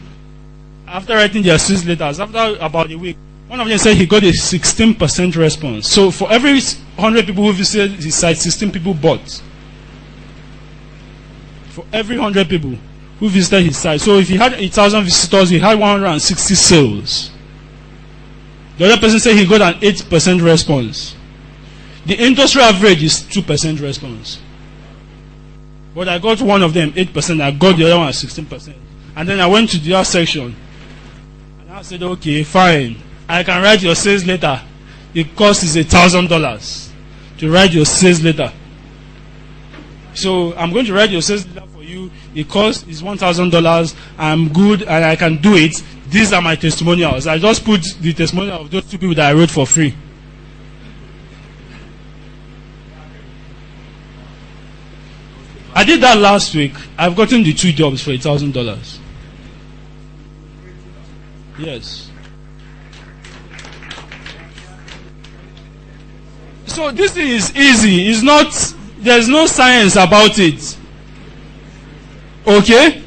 after writing their sales letters, after about a week, one of them said he got a 16% response. So for every 100 people who visited his site, 16 people bought. For every 100 people who visited his site. So if he had 1,000 visitors, he had 160 sales. The other person said he got an 8% response. The industry average is 2% response. But I got one of them 8%, I got the other one 16%. And then I went to the other section. And I said, okay, fine. I can write your sales letter. The cost is $1,000 to write your sales letter. So I'm going to write your sales letter for you. The cost is $1,000. I'm good and I can do it. These are my testimonials. I just put the testimonial of those 2 people that I wrote for free. I did that last week. I've gotten the 2 jobs for $1,000. Yes. So this thing is easy. It's not, there's no science about it. Okay?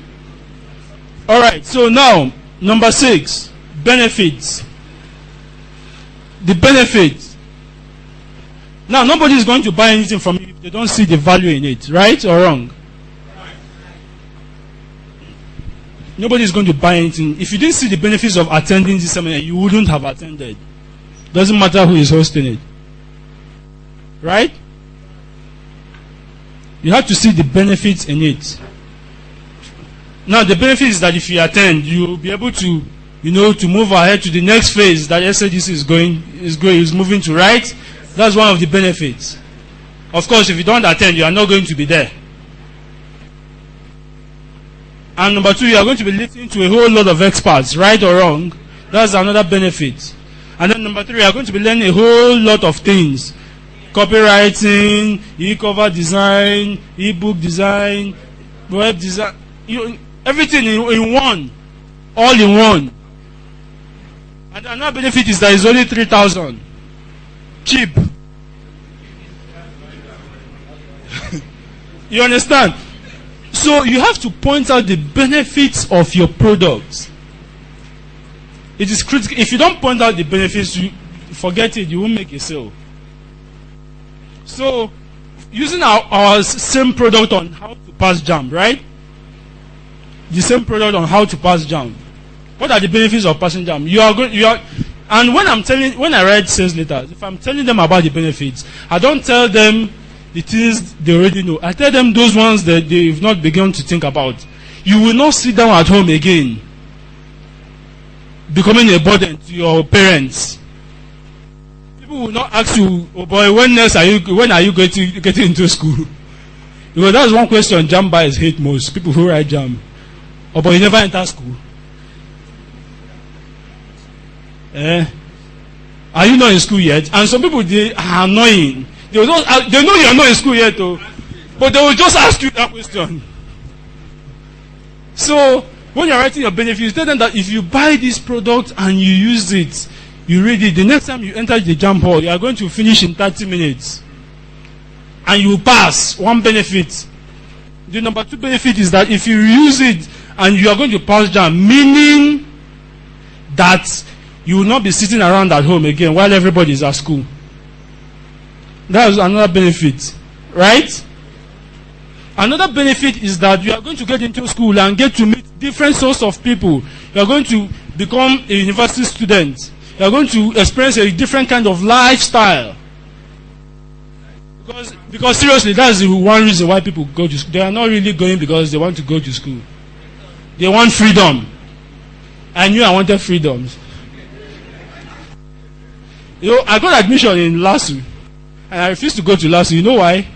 Alright, so now, number 6, benefits. The benefits. Now, nobody is going to buy anything from you if they don't see the value in it. Right or wrong? Nobody is going to buy anything. If you didn't see the benefits of attending this seminar, you wouldn't have attended. Doesn't matter who is hosting it. Right? You have to see the benefits in it. Now, the benefit is that if you attend, you will be able to, to move ahead to the next phase that SAGC is moving to, right? That's one of the benefits. Of course, if you don't attend, you are not going to be there. And number 2, you are going to be listening to a whole lot of experts, right or wrong. That's another benefit. And then number 3, you are going to be learning a whole lot of things. Copywriting, e-cover design, e-book design, web design, everything in one. All in one. And another benefit is that it's only 3,000. Cheap. You understand? So you have to point out the benefits of your product. It is critical. If you don't point out the benefits, you forget it. You won't make a sale. So, using our same product on how to pass JAMB, right? The same product on how to pass JAMB. What are the benefits of passing JAMB? And when I write sales letters, if I'm telling them about the benefits, I don't tell them the things they already know. I tell them those ones that they've not begun to think about. You will not sit down at home again, becoming a burden to your parents. People will not ask you, oh boy, when are you getting into school? Because that's one question JAMB buyers hate most. People who write JAMB. Oh boy, you never enter school. Are you not in school yet? And some people, they are annoying. They know you're not in school yet, though, but they will just ask you that question. So, when you're writing your benefits, tell them that if you buy this product and you use it, you read it, the next time you enter the JAMB hall, you are going to finish in 30 minutes. And you pass. One benefit. The number 2 benefit is that if you use it and you are going to pass JAMB, meaning that you will not be sitting around at home again while everybody is at school. That is another benefit, right? Another benefit is that you are going to get into school and get to meet different sorts of people. You are going to become a university student. You are going to experience a different kind of lifestyle. Because seriously, that's the one reason why people go to school. They are not really going because they want to go to school. They want freedom. I knew I wanted freedom. I got admission in LASU. And I refused to go to LASU. You know why?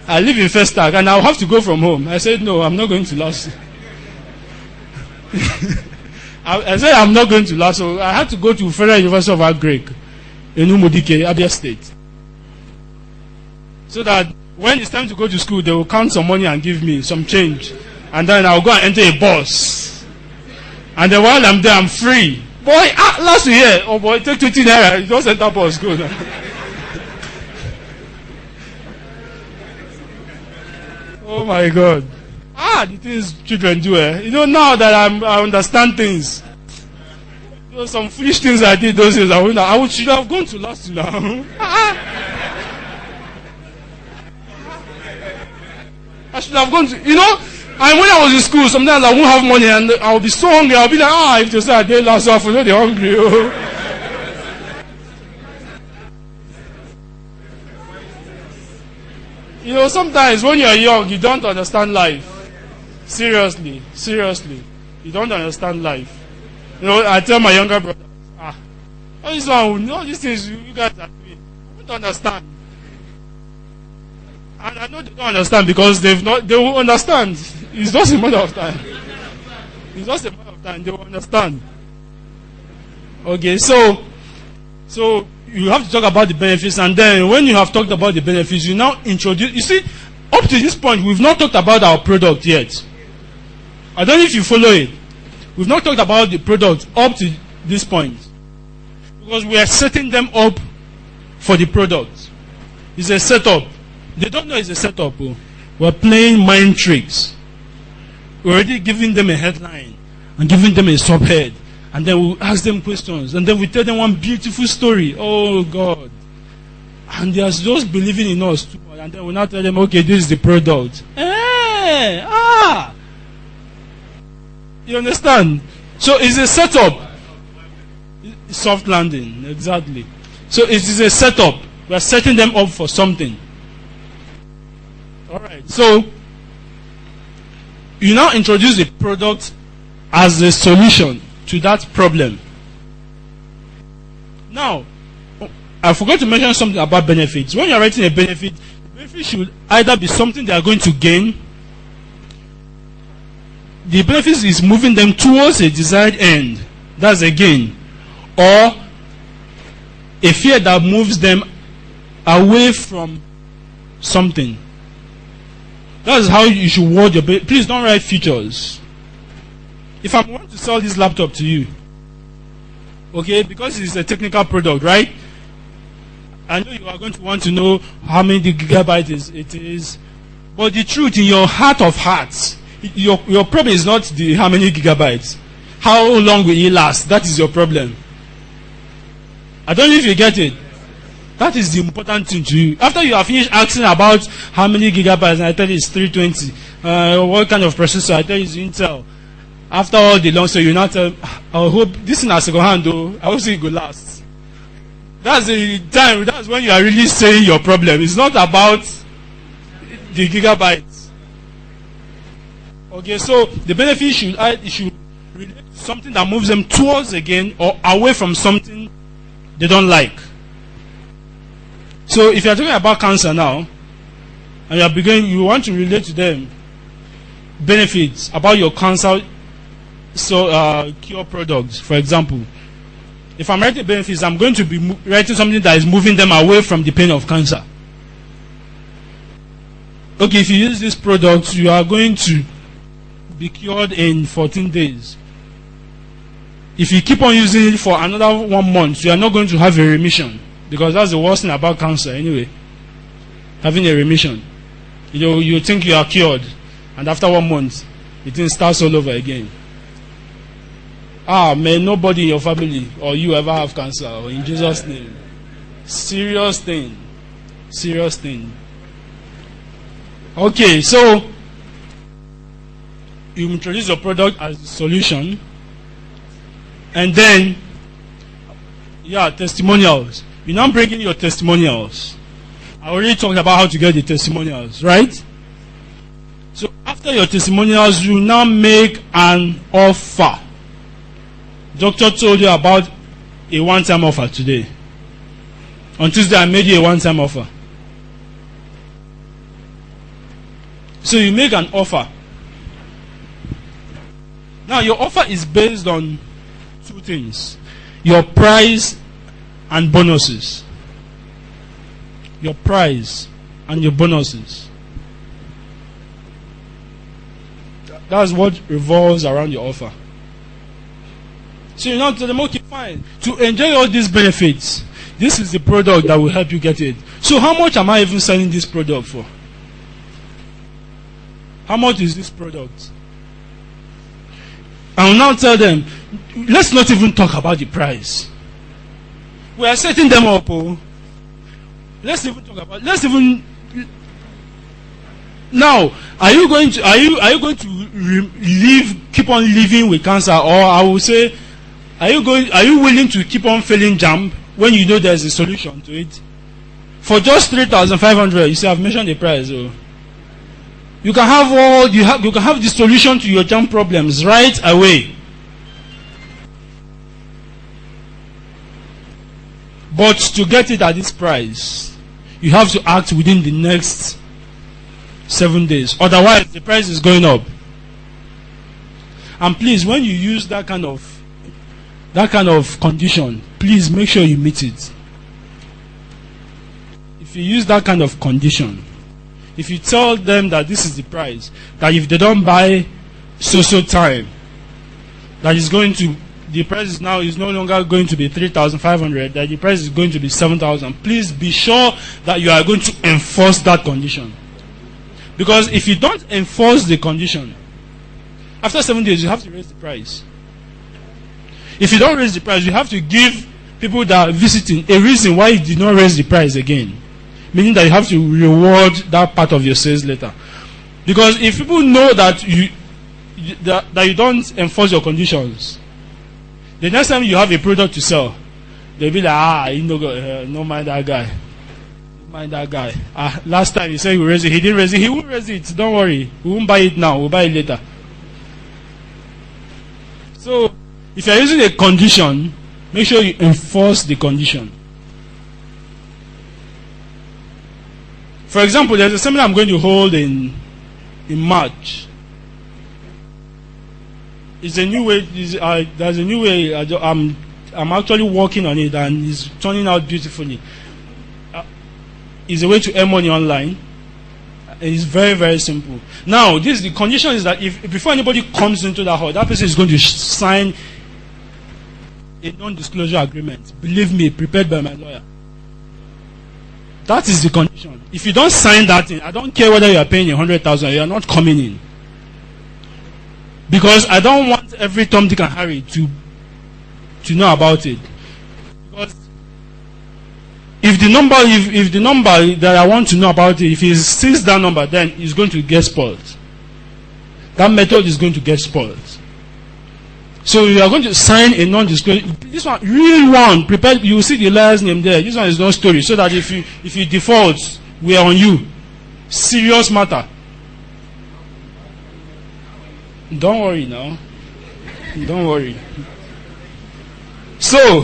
I live in Festac and I'll have to go from home. I said, no, I'm not going to LASU. I said, I'm not going to LASU. I had to go to Federal University of Agric in Umudike, Abia State. So that when it's time to go to school, they will count some money and give me some change. And then I'll go and enter a bus. And then while I'm there, I'm free. Boy, last year, oh boy, take 20 naira. You don't enter bus, go now. Oh my God. The things children do. Now that I understand things. Some foolish things I did those days. I should have gone to last year now. I should have gone to, and when I was in school, sometimes I won't have money and I'll be so hungry. I'll be like, if they say I did last year, I know they're hungry. Sometimes when you're young, you don't understand life. Seriously. You don't understand life. I tell my younger brother, all these things you guys are doing, you don't understand. And I know they don't understand because they will understand. It's just a matter of time. They will understand. Okay, so you have to talk about the benefits, and then when you have talked about the benefits, you now introduce. You see, up to this point, we've not talked about our product yet. I don't know if you follow it. We've not talked about the product up to this point. Because we are setting them up for the product. It's a setup. They don't know it's a setup. We're playing mind tricks. We're already giving them a headline and giving them a subhead. And then we'll ask them questions. And then we tell them one beautiful story. Oh, God. And they are just believing in us too much. And then we'll now tell them, okay, this is the product. You understand? So it's a setup. Soft landing, exactly. So it is a setup. We are setting them up for something. Alright, so you now introduce the product as a solution to that problem. Now, I forgot to mention something about benefits. When you are writing a benefit, the benefit should either be something they are going to gain. The benefit is moving them towards a desired end. That's a gain. Or a fear that moves them away from something. That's how you should word your benefit. Please don't write features. If I want to sell this laptop to you, okay, because it's a technical product, right? I know you are going to want to know how many gigabytes it is. But the truth, in your heart of hearts, your problem is not the how many gigabytes. How long will it last? That is your problem. I don't know if you get it. That is the important thing to you. After you have finished asking about how many gigabytes, and I tell you it's 320. What kind of processor? I tell you it's Intel. After all the long story, you now tell, I hope this is not second hand though. I hope it will last. That's the time. That's when you are really saying your problem. It's not about the gigabytes. Okay, so the benefit should relate to something that moves them towards again or away from something they don't like. So if you are talking about cancer now, and you want to relate to them benefits about your cancer cure products, for example. If I'm writing benefits, I'm going to be writing something that is moving them away from the pain of cancer. Okay, if you use this product, you are going to be cured in 14 days. If you keep on using it for another 1 month, you are not going to have a remission. Because that's the worst thing about cancer anyway. Having a remission. You think you are cured, and after 1 month, the thing starts all over again. May nobody in your family or you ever have cancer, or in Jesus' name. Serious thing. Serious thing. Okay, so you introduce your product as a solution, and then testimonials. You now bring in your testimonials. I already talked about how to get the testimonials, right? So after your testimonials, you now make an offer. Doctor told you about a one-time offer today. On Tuesday, I made you a one-time offer. So you make an offer. Now your offer is based on two things: your price and bonuses. Your price and your bonuses. That's what revolves around your offer. So you now tell them, okay, fine. To enjoy all these benefits, this is the product that will help you get it. So how much am I even selling this product for? How much is this product? I will now tell them, let's not even talk about the price. We are setting them up. Let's even now. Are you going to keep on living with cancer, or I will say, are you willing to keep on failing JAMB when you know there's a solution to it? For just 3,500, you see, I've mentioned the price. So you can have you can have the solution to your JAMB problems right away. But to get it at this price, you have to act within the next 7 days. Otherwise, the price is going up. And please, when you use that kind of condition, please make sure you meet it. If you use that kind of condition, if you tell them that this is the price, that if they don't buy so time, that is going to, the price is no longer going to be 3,500, that the price is going to be 7,000. Please be sure that you are going to enforce that condition. Because if you don't enforce the condition, after 7 days you have to raise the price. If you don't raise the price, you have to give people that are visiting a reason why you did not raise the price again. Meaning that you have to reward that part of your sales later. Because if people know that you don't enforce your conditions, the next time you have a product to sell, they'll be like, no mind that guy. Mind that guy. Last time he said he will raise it. He didn't raise it. He will raise it. Don't worry. We won't buy it now. We'll buy it later. So, if you're using a condition, make sure you enforce the condition. For example, there's a seminar I'm going to hold in March. It's a new way. There's a new way. I'm actually working on it, and it's turning out beautifully. It's a way to earn money online. It's very, very simple. Now, the condition is that if before anybody comes into that hall, that person is going to sign a non-disclosure agreement. Believe me, prepared by my lawyer. That is the condition. If you don't sign that in, I don't care whether you are paying 100,000, you are not coming in. Because I don't want every Tom, Dick, and Harry to know about it. Because if the number that I want to know about it, if he sees that number, then it's going to get spoiled. That method is going to get spoiled. So you are going to sign a non-disclosure. This one, real one, prepare. You will see the lawyer's name there. This one is no story. So that if you default, we are on you. Serious matter. Don't worry now. Don't worry. So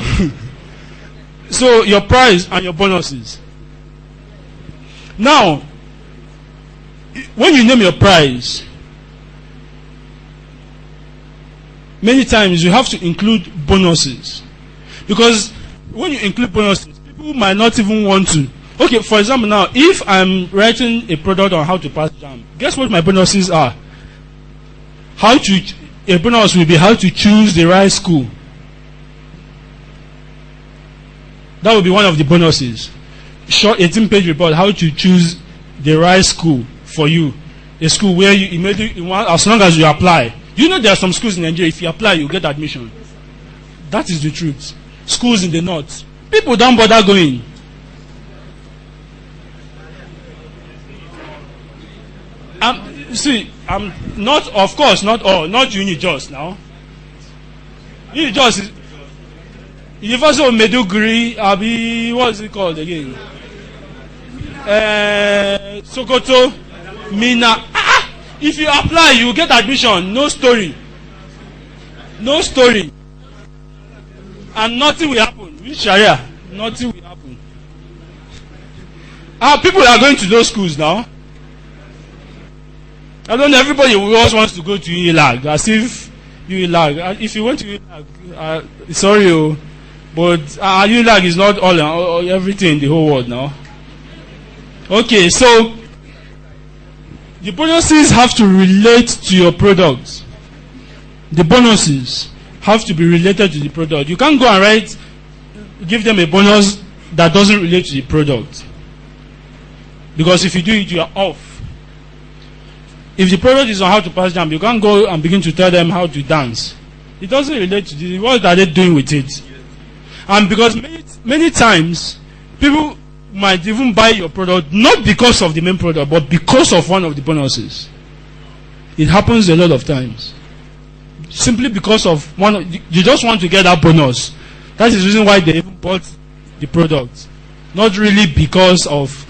your price and your bonuses. Now, when you name your price, many times you have to include bonuses. Because when you include bonuses, people might not even want to. Okay, for example now, if I'm writing a product on how to pass JAMB, guess what my bonuses are? A bonus will be how to choose the right school. That will be one of the bonuses. Short 18-page report, how to choose the right school for you. A school where you immediately want, as long as you apply. You know there are some schools in Nigeria, if you apply, you get admission. That is the truth. Schools in the north, people don't bother going. I'm not, of course, not all, not Unijust now. Unijust is University of Maiduguri, what is it called again? Sokoto, Mina. If you apply, you get admission. No story. No story. And nothing will happen. With Sharia, nothing will happen. People are going to those schools now. I don't know, everybody always wants to go to UNILAG, as if UNILAG. If you went to UNILAG, sorry, but UNILAG is not all everything in the whole world now. Okay, so the bonuses have to relate to your product. The bonuses have to be related to the product. You can't go and give them a bonus that doesn't relate to the product. Because if you do it, you are off. If the product is on how to pass JAMB, you can't go and begin to tell them how to dance. It doesn't relate to this. What are they doing with it? And because many times, people might even buy your product, not because of the main product, but because of one of the bonuses. It happens a lot of times. Simply because of you just want to get that bonus. That is the reason why they even bought the product. Not really because of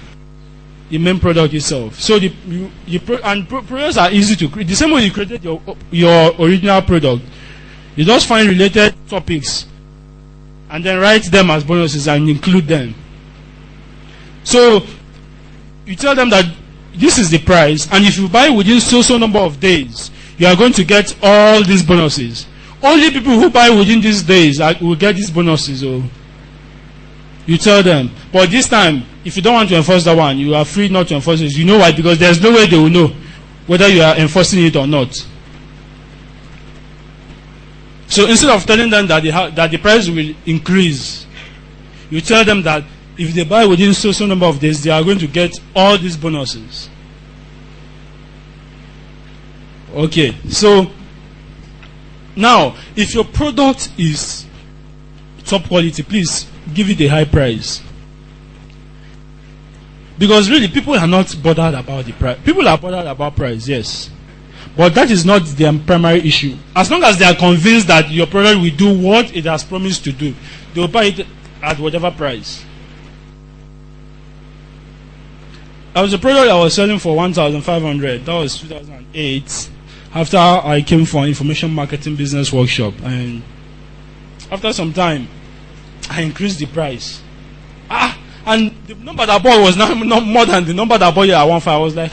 the main product itself. So products are easy to create. The same way you created your original product, you just find related topics and then write them as bonuses and include them. So you tell them that this is the price, and if you buy within so number of days, you are going to get all these bonuses. Only people who buy within these days will get these bonuses. You tell them. But this time, if you don't want to enforce that one, you are free not to enforce it. You know why? Because there's no way they will know whether you are enforcing it or not. So instead of telling them that the price will increase, you tell them that if they buy within so number of days, they are going to get all these bonuses. Okay, so now, if your product is top quality, please give it a high price. Because really, people are not bothered about the price. People are bothered about price, yes. But that is not their primary issue. As long as they are convinced that your product will do what it has promised to do, they will buy it at whatever price. There was a product I was selling for 1,500. That was 2008. After I came for an information marketing business workshop. And after some time, I increased the price. And the number that I bought was not more than the number that I bought at 1.5. I was like,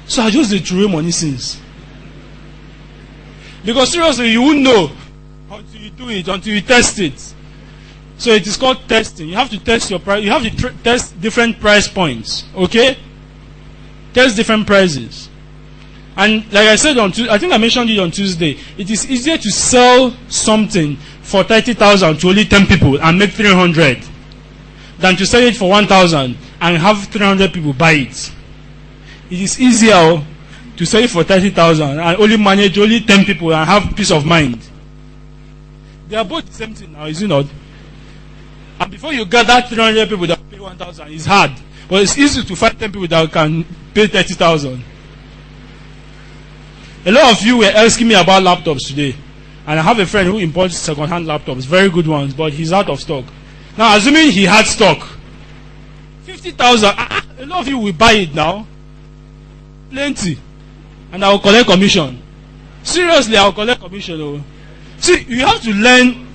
so I just did throw money since. Because seriously, you won't know until you do it, until you test it. So it is called testing. You have to test your price. You have to test different price points. Okay? Test different prices. And like I said I think I mentioned it on Tuesday. It is easier to sell something for 30,000 to only 10 people and make 300 than to sell it for 1,000 and have 300 people buy it. It is easier to sell it for 30,000 and only manage only 10 people and have peace of mind. They are both the same thing now, is it not? And before you gather 300 people that pay 1,000, it's hard. But it's easy to find 10 people that can pay 30,000. A lot of you were asking me about laptops today. And I have a friend who imports second-hand laptops, very good ones, but he's out of stock. Now, assuming he had stock, 50,000, a lot of you will buy it now. Plenty. And I will collect commission. Seriously, I will collect commission. Oh. See, you have to learn.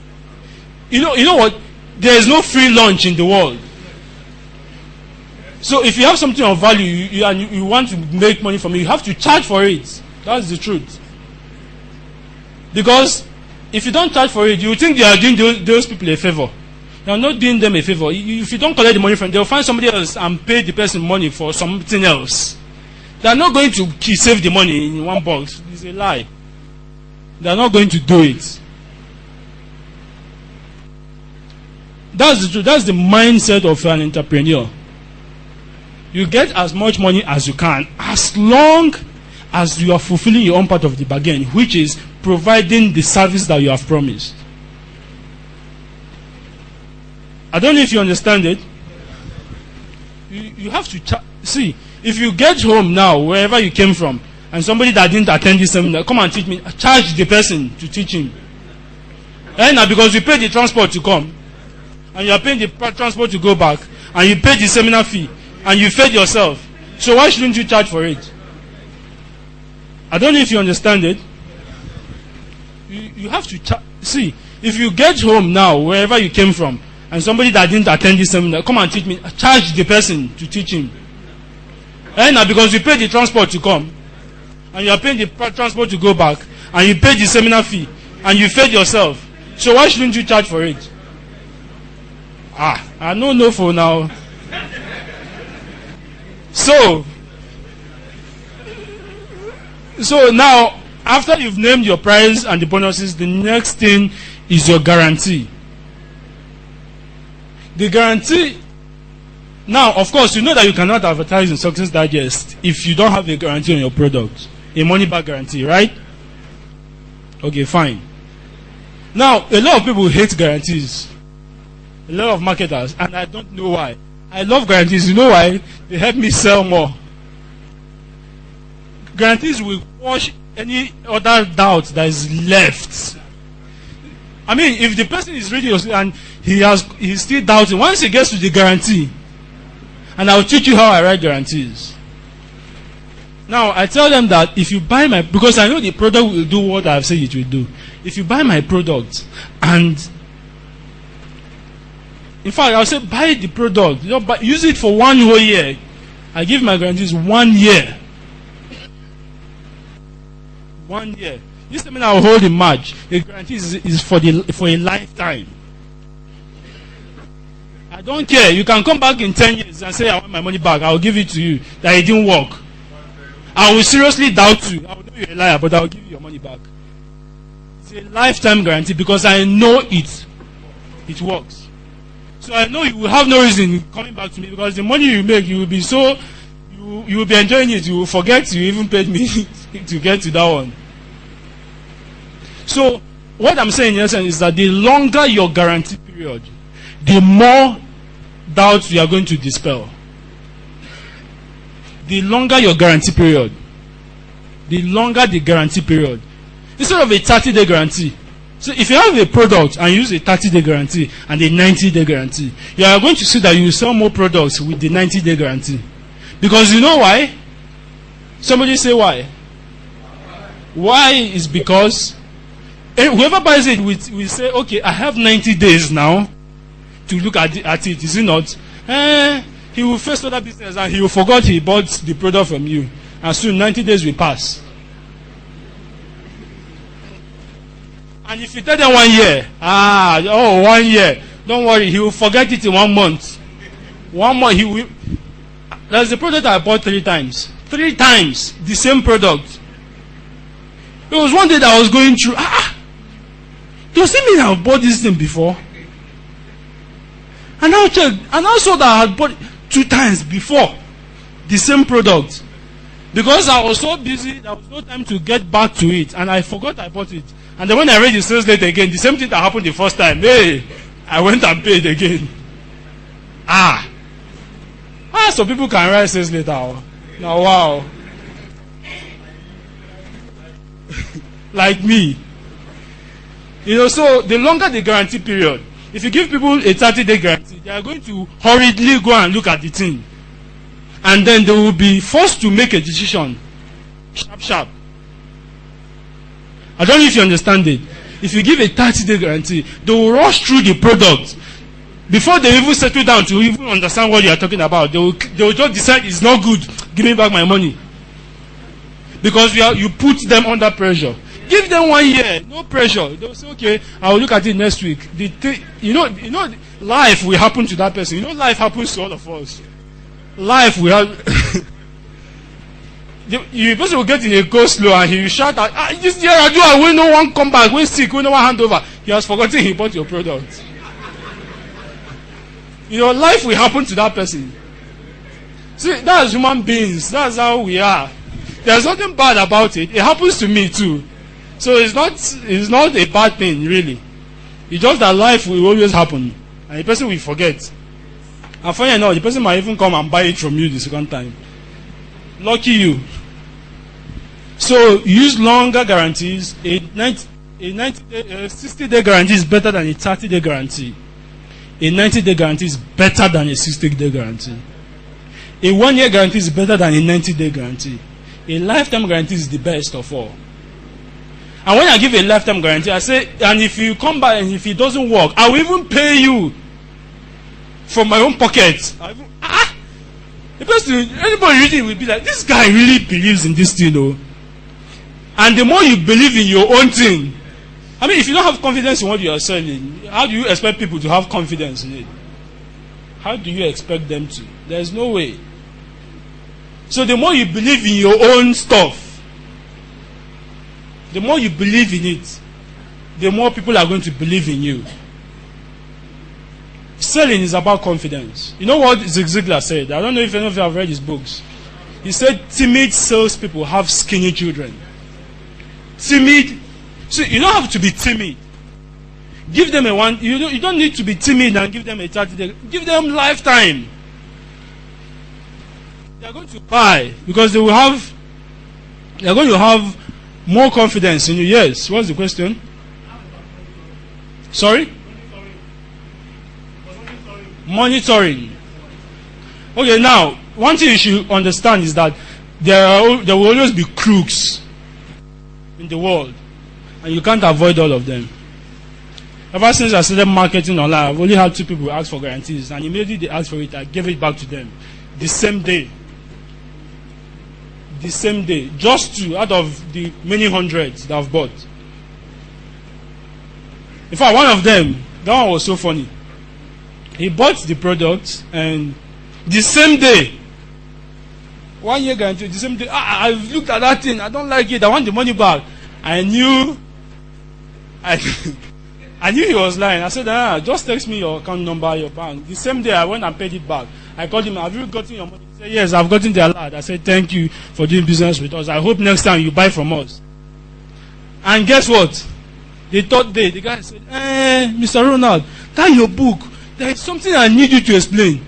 You know what? There is no free lunch in the world. So if you have something of value and you want to make money from it, you have to charge for it. That's the truth. Because if you don't charge for it, you think you are doing those people a favor. You are not doing them a favor. If you don't collect the money from them, they'll find somebody else and pay the person money for something else. They are not going to save the money in one box. It's a lie. They are not going to do it. That's the truth. That's the mindset of an entrepreneur. You get as much money as you can, as long as you are fulfilling your own part of the bargain, which is providing the service that you have promised. I don't know if you understand it. You have to see. If you get home now, wherever you came from, and somebody that didn't attend this seminar, come and teach me, charge the person to teach him. And now because you pay the transport to come, and you are paying the transport to go back, and you pay the seminar fee, and you fed yourself. So why shouldn't you charge for it? I don't know if you understand it. You have to see. If you get home now, wherever you came from, and somebody that didn't attend this seminar, come and teach me, charge the person to teach him. And now because you pay the transport to come, and you are paying the transport to go back, and you pay the seminar fee, and you fed yourself. So why shouldn't you charge for it? I don't know for now. So now, after you've named your price and the bonuses, the next thing is your guarantee. The guarantee, now, of course, you know that you cannot advertise in Success Digest if you don't have a guarantee on your product, a money-back guarantee, right? Okay, fine. Now, a lot of people hate guarantees. A lot of marketers, and I don't know why. I love guarantees. You know why? They help me sell more. Guarantees will quash any other doubt that is left. I mean, if the person is ready and he's still doubting, once he gets to the guarantee, and I'll teach you how I write guarantees. Now, I tell them that if you buy because I know the product will do what I've said it will do. If you buy my product, and in fact, I'll say buy the product, use it for 1 whole year. I give my guarantees 1 year. 1 year. This seminar I will hold in March. The guarantee is for a lifetime. I don't care. You can come back in 10 years and say I want my money back. I will give it to you. That it didn't work. I will seriously doubt you. I will know you're a liar, but I will give you your money back. It's a lifetime guarantee because I know it works. So I know you will have no reason coming back to me because the money you make, you will be you will be enjoying it. You will forget you even paid me to get to that one. So what I'm saying in essence is that the longer your guarantee period, the more doubts you are going to dispel. The longer your guarantee period, the longer the guarantee period. Instead of a 30-day guarantee. So if you have a product and use a 30-day guarantee and a 90-day guarantee, you are going to see that you will sell more products with the 90-day guarantee. Because you know why? Somebody say why? Why is because whoever buys it will say, okay, I have 90 days now to look at it. Is it not? He will face other business and he will forget he bought the product from you. And soon 90 days will pass. And if you tell them 1 year, 1 year, don't worry, he will forget it in 1 month. 1 month, he will. There's a product I bought 3 times. 3 times, the same product. There was one day that I was going through, does it mean I've bought this thing before? And I checked, and I saw that I had bought it 2 times before. The same product. Because I was so busy, there was no time to get back to it, and I forgot I bought it. And then when I read the sales letter again, the same thing that happened the first time. Hey, I went and paid again. So people can write sales letter. Now, wow. Like me. So the longer the guarantee period, if you give people a 30-day guarantee, they are going to hurriedly go and look at the thing. And then they will be forced to make a decision. Sharp. I don't know if you understand it. If you give a 30-day guarantee, they will rush through the product. Before they even settle down to even understand what you are talking about, they will just decide it's not good. Give me back my money. Because you put them under pressure. Give them 1 year, no pressure. They will say, okay, I will look at it next week. Life will happen to that person. Life happens to all of us. Life will have. The person will get in a go-slow and he will shout out, this year I will no one come back, we sick, we no one hand over. He has forgotten he bought your product. Life will happen to that person. See, that's human beings. That's how we are. There's nothing bad about it. It happens to me too. So it's not a bad thing, really. It's just that life will always happen. And the person will forget. And funny enough, the person might even come and buy it from you the second time. Lucky you. So use longer guarantees. A 60-day guarantee is better than a 30-day guarantee. A 90-day guarantee is better than a 60-day guarantee. A 1-year guarantee is better than a 90-day guarantee. A lifetime guarantee is the best of all. And when I give a lifetime guarantee, I say, and if you come back and if it doesn't work, I will even pay you from my own pocket. The person, anybody reading will be like, this guy really believes in this thing, though. And the more you believe in your own thing, if you don't have confidence in what you are selling, how do you expect people to have confidence in it? How do you expect them to? There's no way. So the more you believe in your own stuff, the more you believe in it, the more people are going to believe in you. Selling is about confidence. You know what Zig Ziglar said? I don't know if any of you have read his books. He said, timid salespeople have skinny children. Timid. So you don't have to be timid. Give them you don't need to be timid and give them a 30-day. Give them lifetime. They are going to buy because they are going to have more confidence in you. Yes. What's the question? Sorry? Monitoring. Okay, now, one thing you should understand is that there will always be crooks in the world, and you can't avoid all of them. Ever since I started marketing online, I've only had 2 people ask for guarantees, and immediately they asked for it, I gave it back to them the same day. The same day. Just 2 out of the many hundreds that I've bought. In fact, one of them, that one was so funny. He bought the product and the same day, 1 year guarantee, the same day, I've looked at that thing, I don't like it, I want the money back. I knew he was lying. I said, just text me your account number, your bank. The same day I went and paid it back. I called him, have you gotten your money? He said, yes, I've gotten the alert. I said, thank you for doing business with us. I hope next time you buy from us. And guess what? The 3rd day, the guy said, Mr. Ronald, that your book, there is something I need you to explain.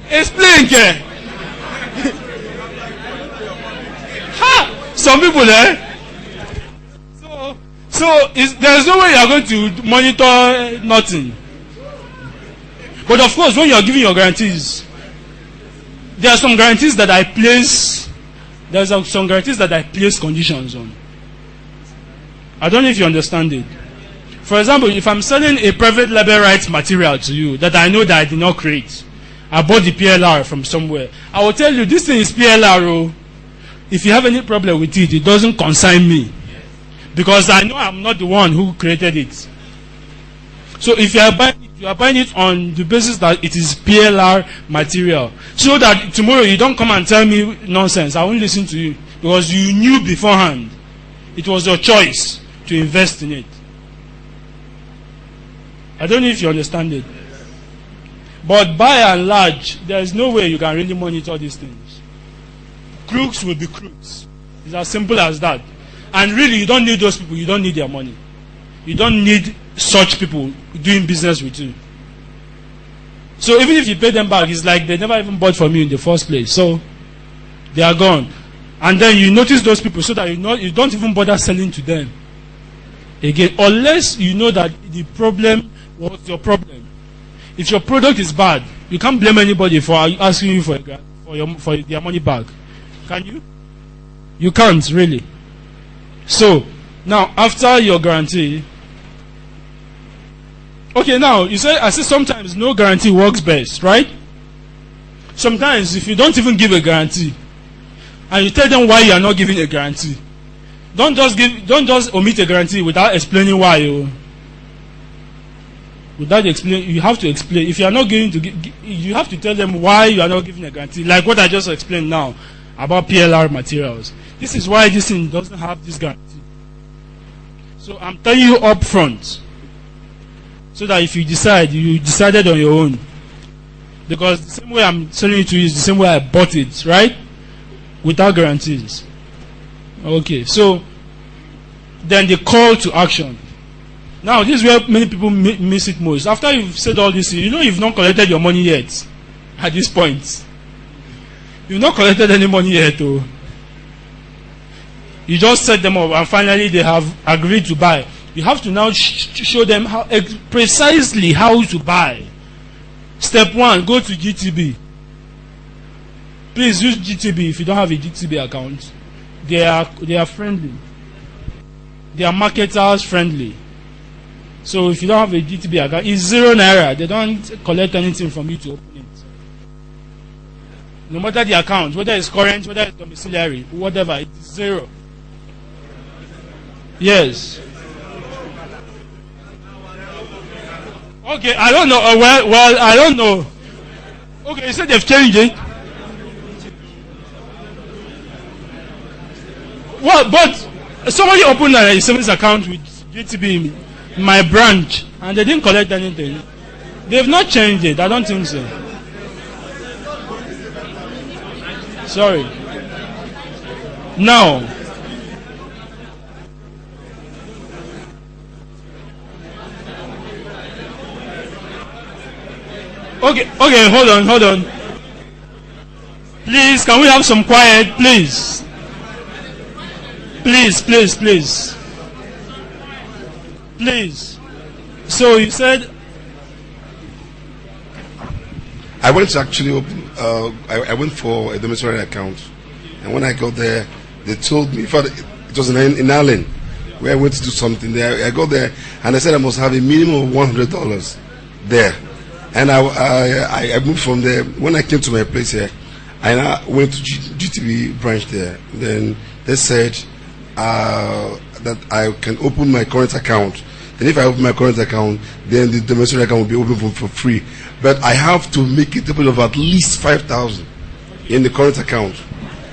Explain, Ke. Some people, So there's no way you are going to monitor nothing. But of course, when you are giving your guarantees, there are some guarantees that I place. There's some guarantees that I place conditions on. I don't know if you understand it. For example, if I'm selling a private label rights material to you that I know that I did not create, I bought the PLR from somewhere, I will tell you this thing is PLR. If you have any problem with it, it doesn't concern me. Because I know I'm not the one who created it. So if you are buying it on the basis that it is PLR material. So that tomorrow you don't come and tell me nonsense. I won't listen to you. Because you knew beforehand. It was your choice to invest in it. I don't know if you understand it. But by and large, there is no way you can really monitor these things. Crooks will be crooks. It's as simple as that. And really, you don't need those people. You don't need their money. You don't need such people doing business with you. So even if you pay them back, it's like they never even bought from you in the first place. So they are gone. And then you notice those people so that you don't even bother selling to them again, unless you know that the problem was your problem. If your product is bad, you can't blame anybody for asking you for their money back. Can you? You can't, really. So, now, after your guarantee, okay, now, I say sometimes no guarantee works best, right? Sometimes, if you don't even give a guarantee, and you tell them why you are not giving a guarantee, don't just omit a guarantee without explaining why. You have to explain. If you are not going to you have to tell them why you are not giving a guarantee. Like what I just explained now about PLR materials. This is why this thing doesn't have this guarantee. So I'm telling you up front, so that if you decided on your own. Because the same way I'm selling it to you is the same way I bought it, right? Without guarantees. Okay, so then the call to action. Now, this is where many people miss it most. After you've said all this, you've not collected your money yet. At this point, you've not collected any money yet. Oh. You just set them up, and finally they have agreed to buy. You have to now show them precisely how to buy. Step 1: go to GTB. Please use GTB if you don't have a GTB account. They are friendly. They are marketers friendly. So if you don't have a GTB account, it's ₦0. They don't collect anything from you to open it. No matter the account, whether it's current, whether it's domiciliary, whatever, it's 0. Yes. Okay, I don't know. Well, I don't know. Okay, you said they've changed it. Well, but somebody opened a savings account with GTB in my branch, and they didn't collect anything. They've not changed it. I don't think so. Sorry. Now, okay, hold on. Please, can we have some quiet, please? Please. So you said I went to actually open. I went for a domiciliary account, and when I got there, they told me. In fact, it was in Allen, where I went to do something there. I got there, and they said I must have a minimum of $100 there, and I moved from there. When I came to my place here, I now went to GTB branch there. Then they said that I can open my current account. Then if I open my current account, then the domiciliary account will be open for free. But I have to make a deposit of at least 5,000 in the current account.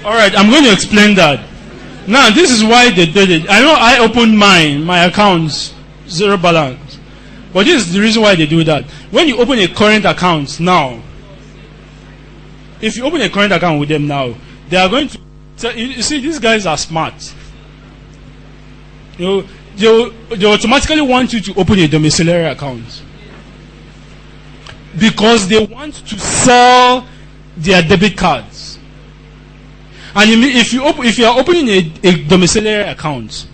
All right, I'm going to explain that. Now, this is why they did it. I know I opened my accounts, 0 balance. But this is the reason why they do that. When you open a current account now, if you open a current account with them now, they are going to tell you see, these guys are smart. They automatically want you to open a domiciliary account because they want to sell their debit cards. And if you are opening a domiciliary account,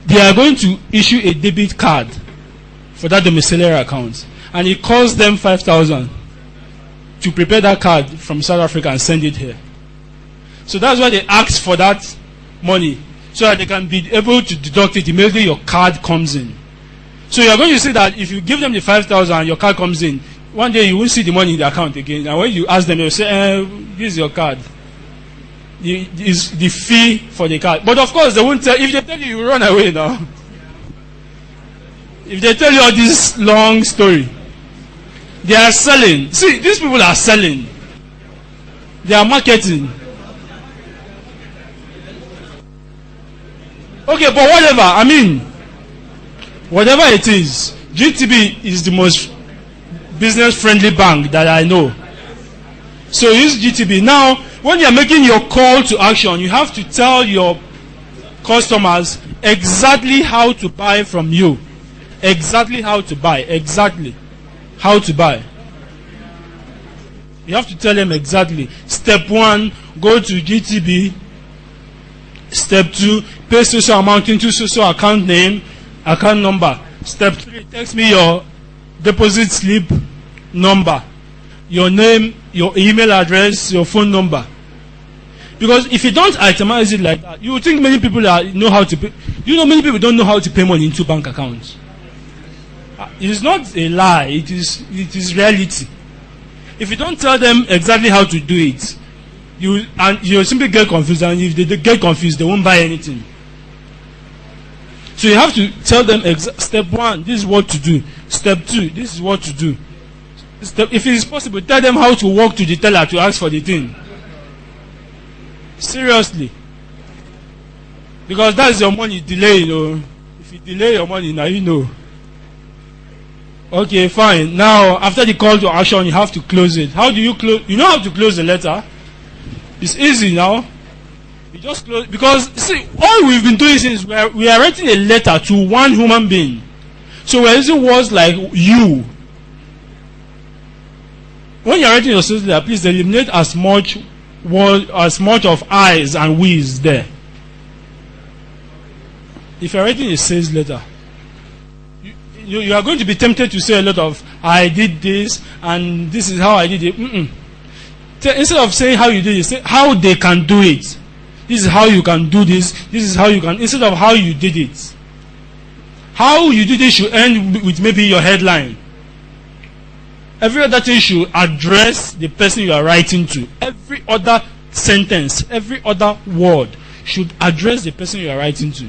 they are going to issue a debit card for that domiciliary account, and it costs them 5,000 to prepare that card from South Africa and send it here. So that's why they ask for that money, so that they can be able to deduct it immediately your card comes in. So you are going to see that if you give them the 5,000 and your card comes in, one day you won't see the money in the account again. And when you ask them, they'll say, this is your card. Is the fee for the card. But of course, they won't tell. If they tell you, you run away now. If they tell you all this long story, they are selling. See, these people are selling. They are marketing. Okay, but whatever. I mean, whatever it is, GTB is the business-friendly bank that I know. So use GTB. Now, when you are making your call to action, you have to tell your customers exactly how to buy from you. Exactly how to buy. Exactly how to buy. You have to tell them exactly. Step 1, go to GTB. Step 2, pay social amount into social account name, account number. Step 3, text me your deposit slip number, your name, your email address, your phone number. Because if you don't itemize it like that, you would think many people know how to pay. You know, many people don't know how to pay money into bank accounts. It is not a lie. It is reality. If you don't tell them exactly how to do it, you'll simply get confused, and if they get confused, they won't buy anything. So you have to tell them step 1, this is what to do. Step 2, this is what to do. If it is possible, tell them how to walk to the teller to ask for the thing. Seriously. Because that's your money delay, you know. If you delay your money, now you know. Okay, fine. Now, after the call to action, you have to close it. How do you close? You know how to close the letter? It's easy now. You just close. Because, see, all we've been doing since we are writing a letter to one human being. So we're using words like you. When you're writing your sales letter, please eliminate as much of I's and we's there. If you're writing a sales letter, you are going to be tempted to say a lot of I did this and this is how I did it. Instead of saying how you did it, say how they can do it. This is how you can do this. This is how you can. Instead of how you did it. How you did it should end with maybe your headline. Every other thing should address the person you are writing to. Every other sentence, every other word should address the person you are writing to.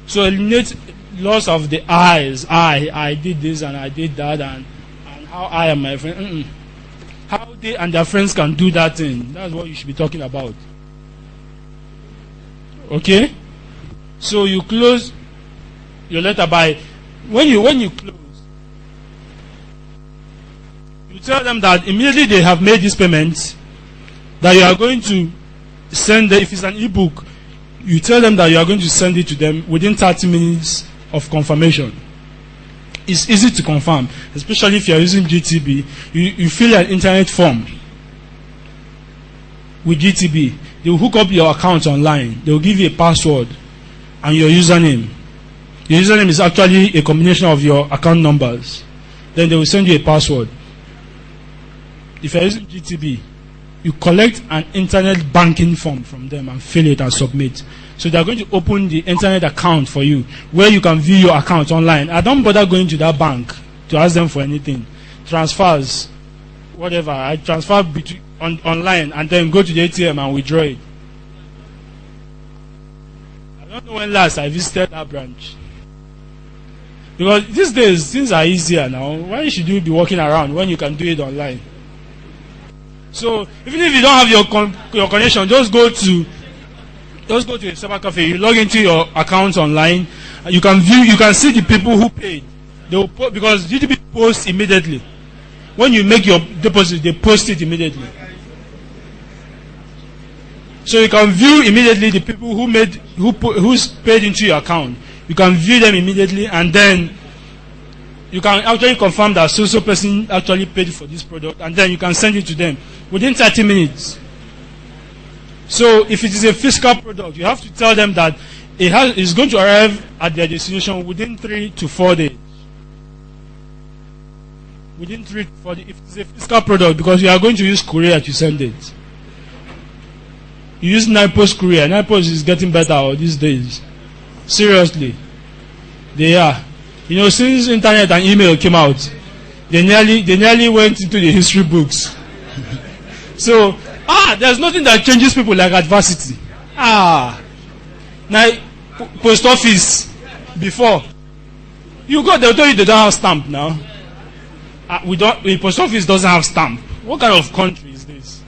So eliminate loss of the I's. I did this and I did that and how I am my friend. How they and their friends can do that thing. That's what you should be talking about. Okay? So you close your letter by when you close, you tell them that immediately they have made this payment, that you are going to send them, if it's an ebook, you tell them that you are going to send it to them within 30 minutes of confirmation. It's easy to confirm, especially if you are using GTB. You fill an internet form with GTB. They will hook up your account online. They will give you a password and your username. Your username is actually a combination of your account numbers. Then they will send you a password. If you are using GTB, you collect an internet banking form from them and fill it and submit. So they are going to open the internet account for you, where you can view your account online. I don't bother going to that bank to ask them for anything. Transfers, whatever. I transfer online and then go to the ATM and withdraw it. I don't know when last I visited that branch. Because these days, things are easier now. Why should you be walking around when you can do it online? So, even if you don't have your connection, just go to a cyber cafe. You log into your account online. You can view. You can see the people who paid. They will because GTB posts immediately. When you make your deposit, they post it immediately. So you can view immediately the people who's paid into your account. You can view them immediately, and then you can actually confirm that so person actually paid for this product, and then you can send it to them within 30 minutes. So if it is a physical product, you have to tell them that it's going to arrive at their destination within 3 to 4 days. Within 3 to 4 days, if it's a physical product, because you are going to use courier to send it. You use NIPOS courier. NIPOS is getting better these days. Seriously. They are. You know, since internet and email came out, they nearly went into the history books. So, there's nothing that changes people like adversity. Now, post office, before. You go, they'll tell you they don't have stamp now. The post office doesn't have stamp. What kind of country is this?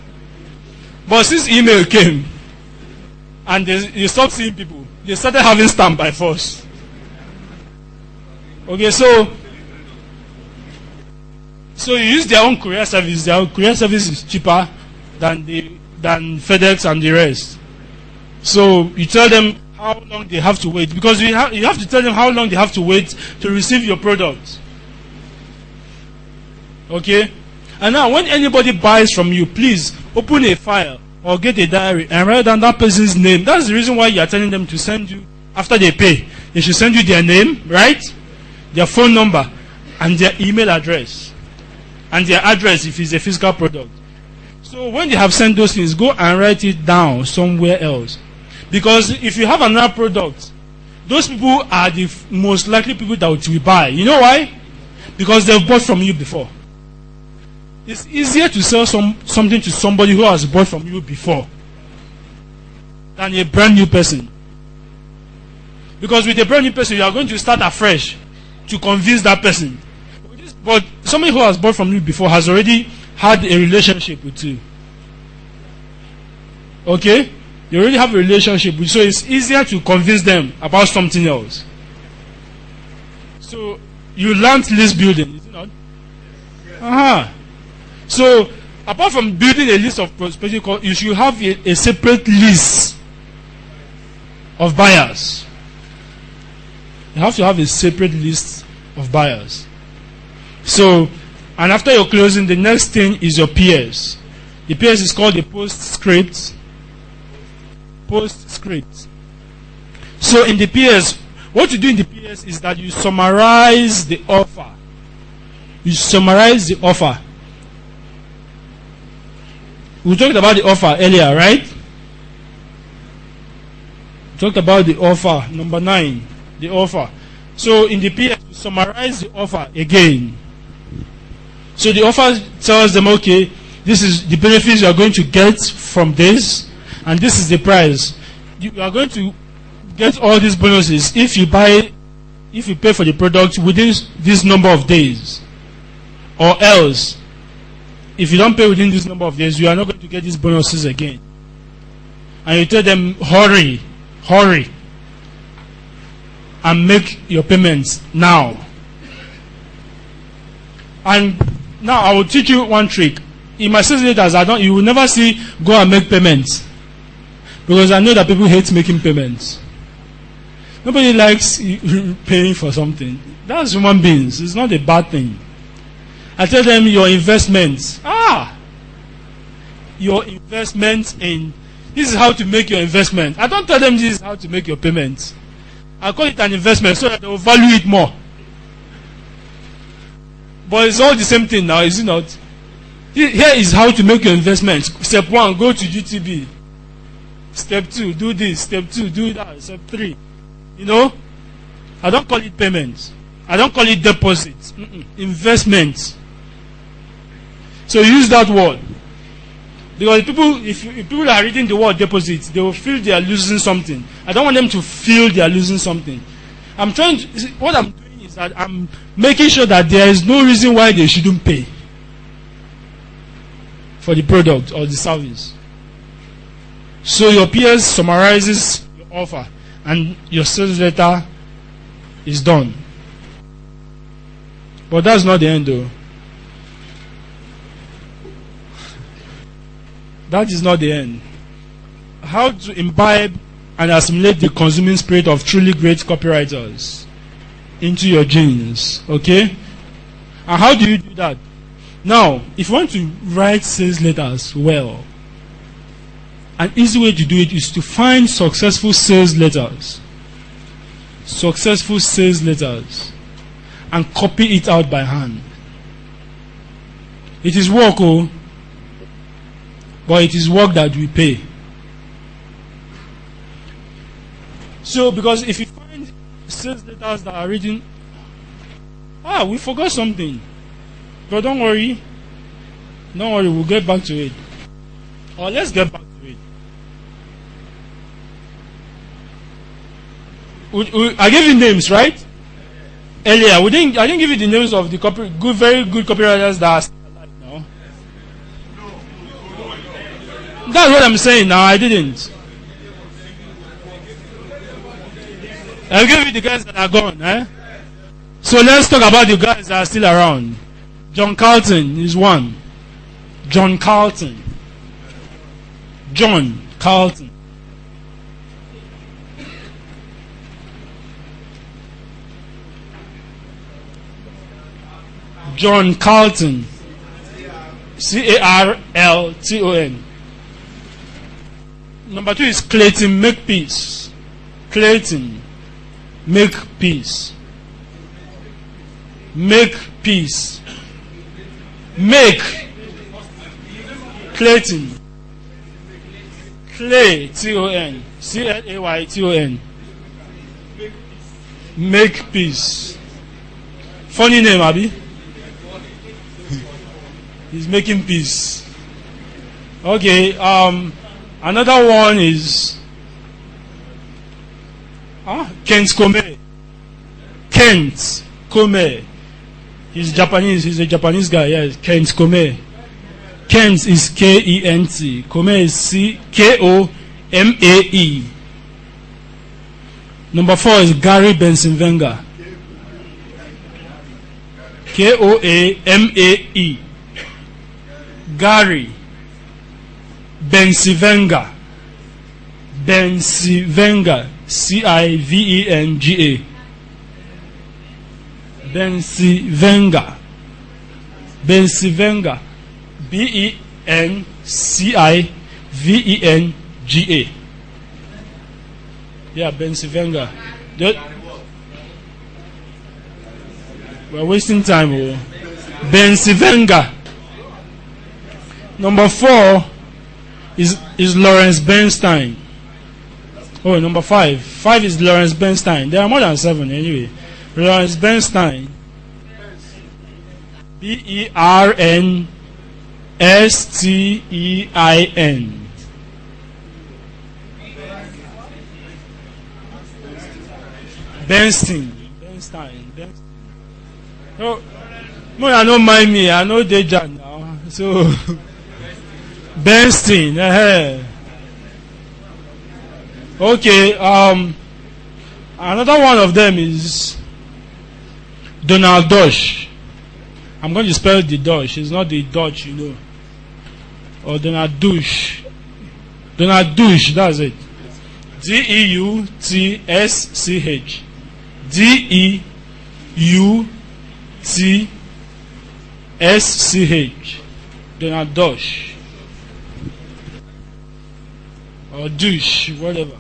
But since email came, and you stopped seeing people, they started having stamp by force. Okay, so So you use their own courier service. Their courier service is cheaper than FedEx and the rest. So you tell them how long they have to wait, because you have to tell them how long they have to wait to receive your product. Okay? And now when anybody buys from you, please open a file or get a diary and write down that person's name. That's the reason why you are telling them to send you, after they pay, they should send you their name, right? Their phone number and their email address. And their address if it's a physical product. So when they have sent those things, go and write it down somewhere else. Because if you have another product, those people are the most likely people that will buy. You know why? Because they've bought from you before. It's easier to sell something to somebody who has bought from you before than a brand new person. Because with a brand new person, you are going to start afresh to convince that person. But somebody who has bought from you before has already had a relationship with you. Okay? You already have a relationship with you, so it's easier to convince them about something else. So you learned list building, is it not? So apart from building a list of prospective customers, you should have a separate list of buyers. You have to have a separate list of buyers. So, and after your closing, the next thing is your PS. The PS is called the postscript. Postscript. So in the PS, what you do in the PS is that you summarize the offer. You summarize the offer. We talked about the offer earlier, right? We talked about the offer, number 9, the offer. So in the PS, you summarize the offer again. So the offer tells them, okay, this is the benefits you are going to get from this, and this is the price. You are going to get all these bonuses if you pay for the product within this number of days. Or else, if you don't pay within this number of days, you are not going to get these bonuses again. And you tell them, hurry, and make your payments now. And now I will teach you one trick. In my sales letters, you will never see go and make payments, because I know that people hate making payments. Nobody likes paying for something. That's human beings. It's not a bad thing. I tell them your investments. Your investment in, this is how to make your investment. I don't tell them this is how to make your payments. I call it an investment so that they will value it more. But it's all the same thing now, is it not? Here is how to make your investment. Step 1, go to GTB. Step 2, do this. Step 2, do that. Step 3. You know? I don't call it payments. I don't call it deposits. Investments. So use that word. Because if people are reading the word deposits, they will feel they are losing something. I don't want them to feel they are losing something. What I'm doing is that I'm making sure that there is no reason why they shouldn't pay for the product or the service. So your PS summarizes your offer and your sales letter is done. But that's not the end though. That is not the end. How to imbibe and assimilate the consuming spirit of truly great copywriters into your genes. Okay? And how do you do that? Now, if you want to write sales letters well, an easy way to do it is to find successful sales letters. Successful sales letters. And copy it out by hand. It is work, but it is work that we pay. So, because if you find sales letters that are written, we forgot something. But don't worry, we'll get back to it. Or let's get back to it. I gave you names, right? Earlier, I didn't give you the names of the very good copywriters that are still alive now. That's what I'm saying now. I didn't. I gave you the guys that are gone. So let's talk about the guys that are still around. John Carlton is one. John Carlton. John Carlton. John Carlton. Carlton. Number 2 is Clayton Makepeace. Clayton Makepeace. Makepeace. Make. Clayton. Clay. Ton. Clayton. Makepeace. Funny name, Abby. He's making peace. Okay. Another one is Kent Kome. Kent Kome. He's Japanese. He's a Japanese guy. Yes, Kent Kome. Kent is Kent. Kome is Kome. Number 4 is Gary Bencivenga. Koame. Gary Bencivenga. Bencivenga. Civenga. Bencivenga. Bencivenga. Bencivenga. Yeah, Bencivenga. We're wasting time. Oh. Bencivenga. Number 4 is Lawrence Bernstein. Oh, number 5. 5 is Lawrence Bernstein. There are more than 7 anyway. Lawrence Bernstein. Bernstein. Bernstein. Oh, no, I don't mind me. I know Dejan now. So, Bernstein. Okay. Another one of them is Donald Dush. I'm going to spell the Dush. It's not the Dutch, you know. Or Donald Dush. Donald Dush, that's it. Deutsch. Deutsch. Donald Dush. Or Dush, whatever.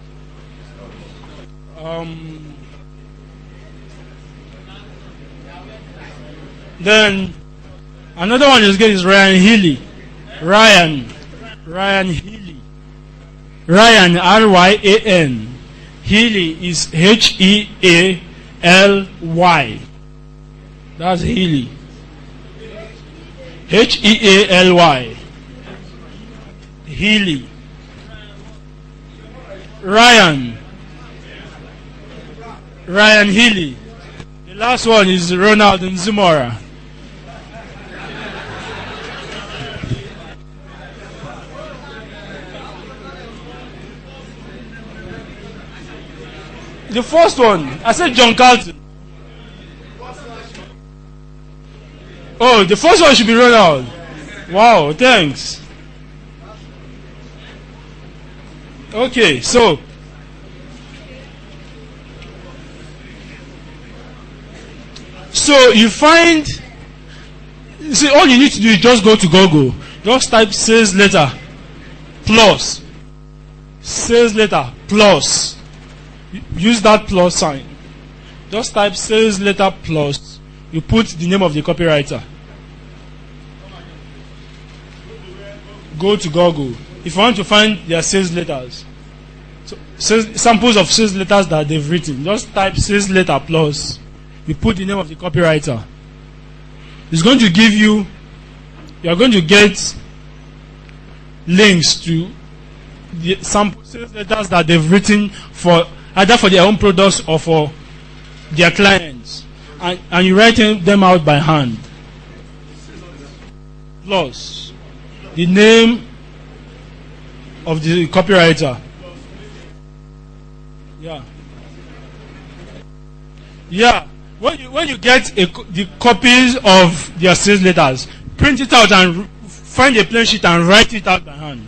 Then another one is Ryan Healy. Ryan Healy. Ryan, Ryan. Healy is Healy. That's Healy. Healy. Healy. Ryan Healy. The last one is Ronald Nzimora. The first one, I said John Carlton. Oh, the first one should be Ronald. Wow, thanks. Okay, so you find, see, all you need to do is just go to Google, just type sales letter plus, use that plus sign, just type sales letter plus, you put the name of the copywriter, go to Google. If you want to find their sales letters, samples of sales letters that they've written, just type sales letter plus, you put the name of the copywriter. It's going to give you, are going to get links to the sample sales letters that they've written for either for their own products or for their clients, and you write them out by hand. Plus the name of the copywriter. Yeah. when you get the copies of their sales letters, print it out and find a plain sheet and write it out by hand.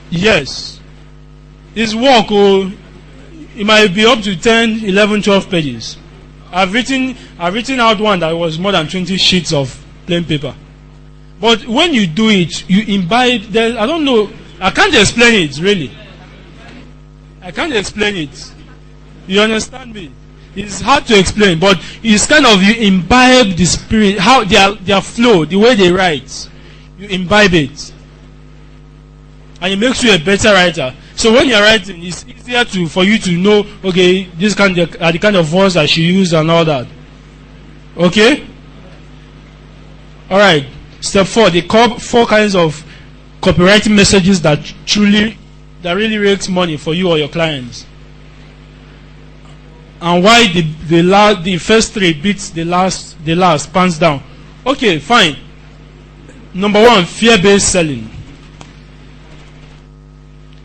Yes. It's work. Oh, it might be up to 10, 11, 12 pages. I've written out one that was more than 20 sheets of plain paper. But when you do it, you imbibe. I don't know. I can't explain it, really. I can't explain it. You understand me? It's hard to explain, but it's kind of you imbibe the spirit, how their flow, the way they write. You imbibe it. And it makes you a better writer. So when you're writing, it's easier for you to know, okay, this are the kind of words I should use and all that. Okay? Alright. Step 4, the 4 kinds of copywriting messages that really makes money for you or your clients. And why the first 3 beats the last, hands down. Okay, fine. Number 1, fear-based selling.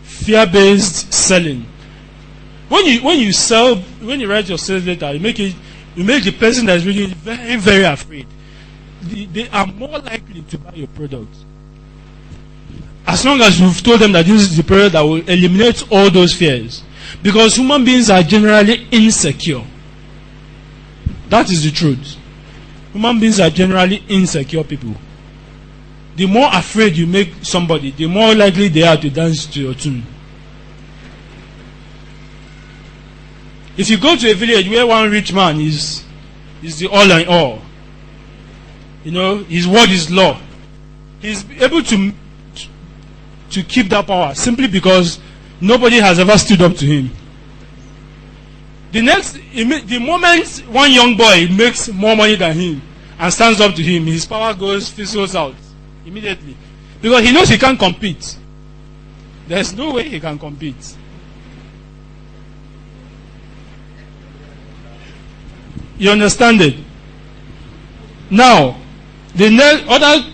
Fear-based selling. When you write your sales letter, you make the person that's reading very, very afraid. They are more likely to buy your product. As long as you've told them that this is the product that will eliminate all those fears. Because human beings are generally insecure. That is the truth. Human beings are generally insecure people. The more afraid you make somebody, the more likely they are to dance to your tune. If you go to a village where one rich man is the all and all, you know, his word is law, he's able to keep that power simply because nobody has ever stood up to him. The moment one young boy makes more money than him and stands up to him, his power fizzles out immediately. Because he knows he can't compete. There's no way he can compete. You understand it? Now, the other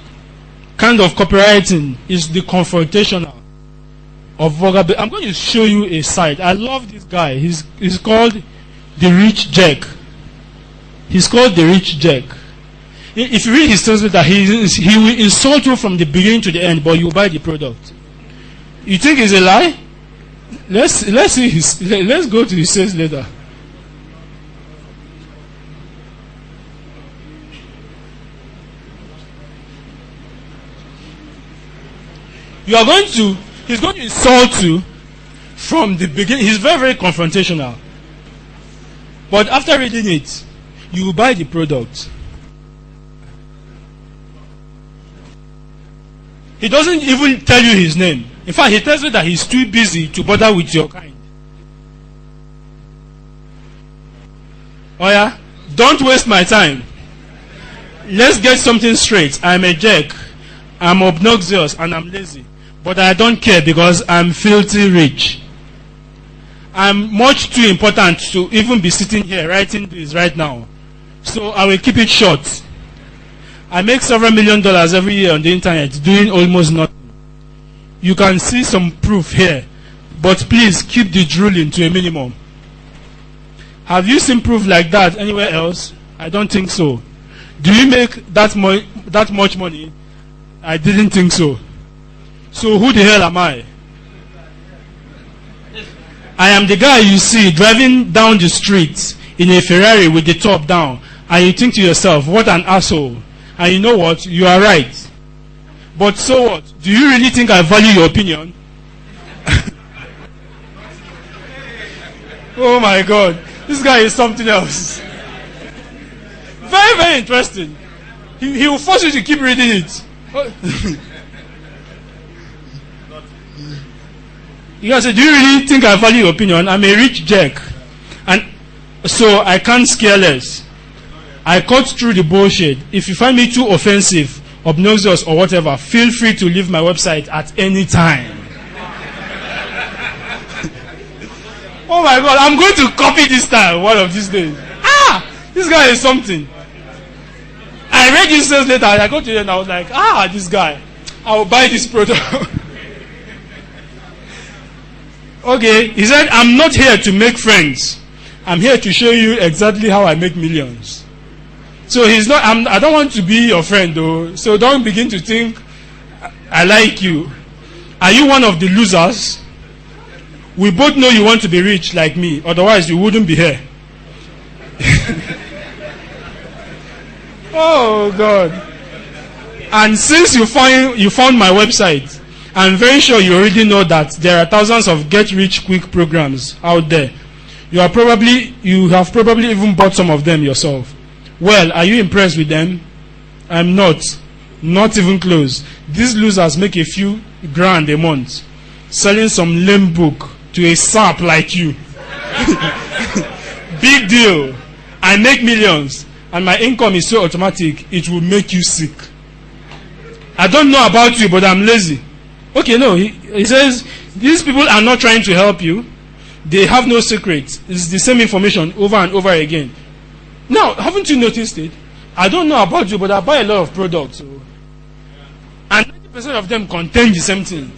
kind of copywriting is the confrontational of vulgar. I'm going to show you a site. I love this guy. He's called The Rich Jack. He's called The Rich Jack. If you read his sales letter, he will insult you from the beginning to the end, but you buy the product. You think it's a lie? Let's go to his sales letter. He's going to insult you from the beginning. He's very, very confrontational. But after reading it, you will buy the product. He doesn't even tell you his name. In fact, he tells you that he's too busy to bother with your kind. Oh yeah? Don't waste my time. Let's get something straight. I'm a jerk. I'm obnoxious and I'm lazy. But I don't care because I'm filthy rich. I'm much too important to even be sitting here writing this right now. So I will keep it short. I make several $1 million every year on the internet doing almost nothing. You can see some proof here. But please keep the drooling to a minimum. Have you seen proof like that anywhere else? I don't think so. Do you make that much money? I didn't think so. So who the hell am I? I am the guy you see driving down the street in a Ferrari with the top down, and you think to yourself, what an asshole. And you know what? You are right. But so what? Do you really think I value your opinion? Oh my God. This guy is something else. Very, very interesting. He will force you to keep reading it. You guys say, do you really think I value your opinion? I'm a rich jerk. And so I can't scare less. I cut through the bullshit. If you find me too offensive, obnoxious, or whatever, feel free to leave my website at any time. Oh my God, I'm going to copy this style one of these days. This guy is something. I read his sales letter and I got to him and I was like, this guy, I will buy this product. Okay, he said, I'm not here to make friends. I'm here to show you exactly how I make millions. So I don't want to be your friend though. So don't begin to think I like you. Are you one of the losers? We both know you want to be rich like me. Otherwise you wouldn't be here. Oh God. And since you found my website, I'm very sure you already know that there are thousands of get-rich-quick programs out there. You have probably even bought some of them yourself. Well, are you impressed with them? I'm not. Not even close. These losers make a few grand a month selling some lame book to a sap like you. Big deal. I make millions and my income is so automatic it will make you sick. I don't know about you, but I'm lazy. Okay, no, he says these people are not trying to help you. They have no secrets. It's the same information over and over again. Now, haven't you noticed it? I don't know about you, but I buy a lot of products. So, and 90% of them contain the same thing.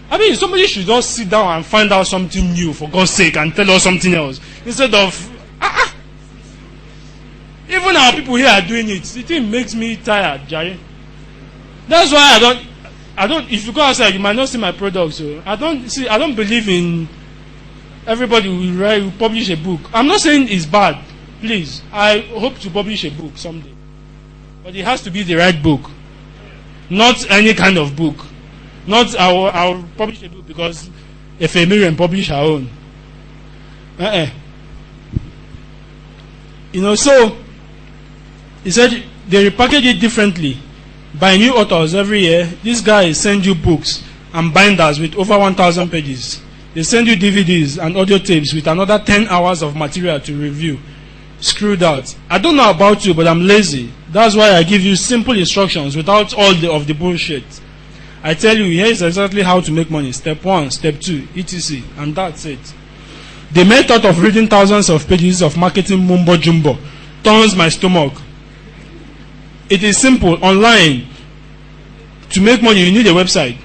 I mean, somebody should just sit down and find out something new, for God's sake, and tell us something else. Instead of, even our people here are doing it. The thing makes me tired, Jerry. That's why I don't, if you go outside, you might not see my products. So I don't believe in everybody will publish a book. I'm not saying it's bad. Please, I hope to publish a book someday. But it has to be the right book. Not any kind of book. Not I'll publish a book because if a Miriam publish her own. You know, so he said they repackage it differently. By new authors every year. These guys send you books and binders with over 1,000 pages. They send you DVDs and audio tapes with another 10 hours of material to review. Screw that. I don't know about you, but I'm lazy. That's why I give you simple instructions without all of the bullshit. I tell you, here's exactly how to make money. Step 1, step 2, etc. And that's it. The mere thought of reading thousands of pages of marketing mumbo jumbo turns my stomach. It is simple. Online. To make money, you need a website.